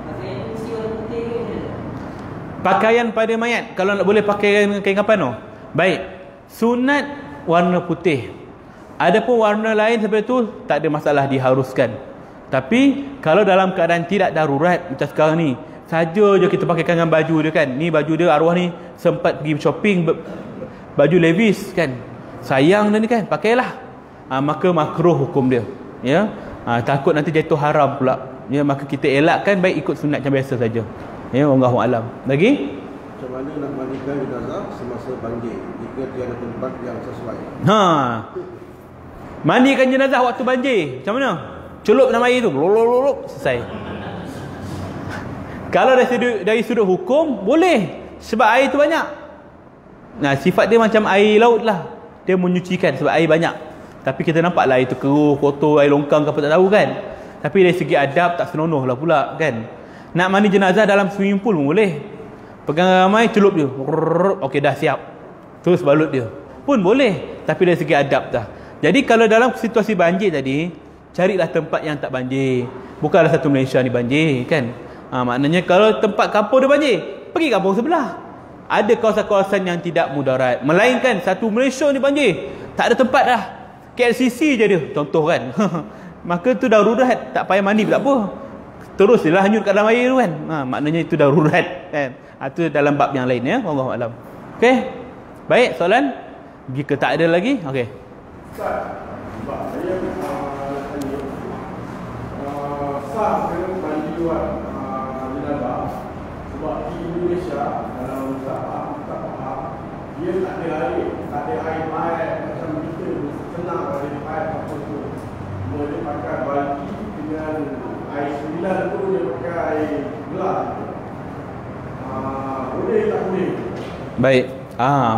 Speaker 3: Pakaian mesti warna putih ke?
Speaker 1: Pakaian pada mayat, kalau nak boleh pakai kain kafan tu. Baik. Sunat warna putih. Adapun warna lain seperti itu tak ada masalah, diharuskan. Tapi kalau dalam keadaan tidak darurat macam sekarang ni, saja je kita pakaikan dengan baju dia kan. Ni baju dia, arwah ni sempat pergi shopping baju Levi's kan, sayang dia ni kan, pakailah. Maka makruh hukum dia. Ya. Takut nanti jatuh haram pula. Ya, maka kita elakkan, baik ikut sunat macam biasa saja. Ya, wallahu alam. Lagi?
Speaker 2: Macam mana nak mandikan jenazah semasa banjir jika tiada tempat yang sesuai?
Speaker 1: Mandikan jenazah waktu banjir, macam mana? Celup dalam air tu, selesai. Kalau dari sudut hukum, boleh, sebab air tu banyak. Sifat dia macam air laut lah, dia menyucikan sebab air banyak. Tapi kita nampak lah air tu keruh, kotor, air longkang ke apa tak tahu kan. Tapi dari segi adab tak senonoh lah pula kan. Nak mandi jenazah dalam swimming pool pun boleh. Pegang ramai, celup dia, okey dah siap, terus balut dia pun boleh. Tapi dari segi adab dah. Jadi kalau dalam situasi banjir tadi, carilah tempat yang tak banjir. Bukanlah satu Malaysia ni banjir kan. Maknanya kalau tempat kampung dia banjir, pergi kampung sebelah. Ada kawasan-kawasan yang tidak mudarat. Melainkan satu Malaysia ni banjir, tak ada tempat dah, KLCC je dia, contoh kan. Maka tu darurat, tak payah mandi pun tak apa, terus je lah hanyut kat dalam air tu kan. Maknanya itu darurat kan. Itu dalam bab yang lain ya. Wallahu alam. Okey. Baik, soalan? Jika tak ada lagi, okey.
Speaker 4: Ustaz, saya sah dengan mandiwan jenazah sebab di Indonesia dalam usaha dia tak ada air, macam kita senang ada air apa tu. Dia pakai baldi dengan air 9 tu, dia pakai air gelas. Boleh tak boleh?
Speaker 1: Baik.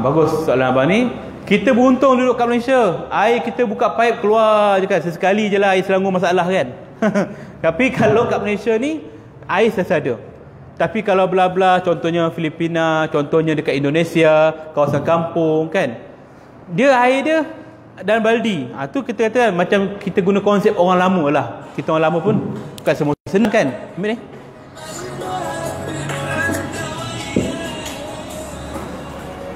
Speaker 1: Bagus soalan abang ni. Kita beruntung duduk kat Malaysia, air kita buka pipe keluar je kan, sesekali je lah air Selangor masalah kan. Tapi kalau kat Malaysia ni air sentiasa ada. Tapi kalau belah-belah, contohnya Filipina, contohnya dekat Indonesia, kawasan kampung kan, dia air dia dalam baldi. Tu kita kata macam kita guna konsep orang lama lah. Kita orang lama pun bukan semua senang kan. Ambil ni.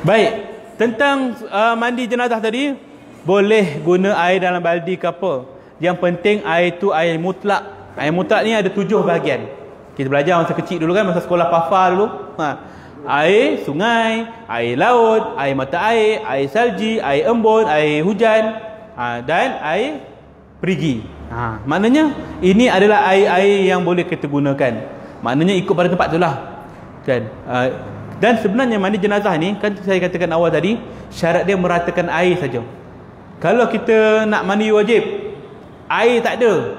Speaker 1: Baik, tentang mandi jenazah tadi, boleh guna air dalam baldi ke apa. Yang penting air tu air mutlak. Air mutlak ni ada 7 bahagian. Kita belajar masa kecil dulu kan, masa sekolah PAFA dulu. Air sungai, air laut, air mata air salji, air embun, air hujan, dan air perigi. Maknanya ini adalah air-air yang boleh kita gunakan. Maknanya ikut pada tempat tu lah, kan? Dan sebenarnya mandi jenazah ni, kan saya katakan awal tadi, syarat dia meratakan air saja. Kalau kita nak mandi wajib, air tak ada,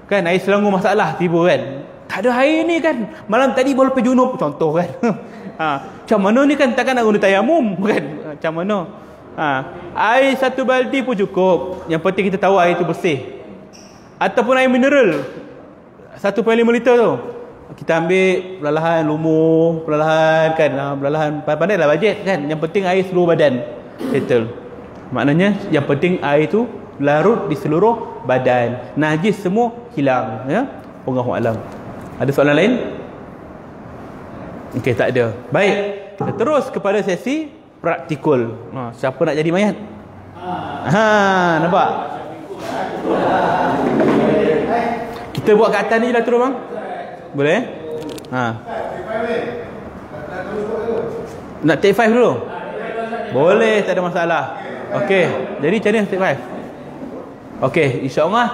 Speaker 1: kan? Air Selangor masalah tiba, kan? Tak ada air ni, kan? Malam tadi baru pergi junub, contoh, kan? Macam mana ni, kan? Takkan nak guna tayamum, kan? Macam mana? Air 1 baldi pun cukup. Yang penting kita tahu air itu bersih. Ataupun air mineral 1.5 liter tu, kita ambil perlahan, lumur perlahan, kan? Perlahan, pandai lah bajet, kan? Yang penting air seluruh badan settle. Maknanya yang penting air tu larut di seluruh badan, najis semua hilang, ya. Wallahu alam. Ada soalan lain? Okey, tak ada. Baik, kita terus kepada sesi praktikul. Siapa nak jadi mayat? Nampak? Kita buat kat atas ni lah terus, bang. Boleh? Nak take 5 dulu? Boleh, tak ada masalah. Okey, jadi macam mana take 5? Okey, insya-Allah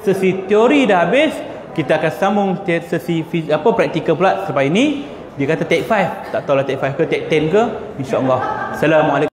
Speaker 1: sesi teori dah habis. Kita akan sambung sesi praktikal pula. Sebab ini dia kata take 5, tak tahulah take 5 ke take 10 ke, insya-Allah. Assalamualaikum.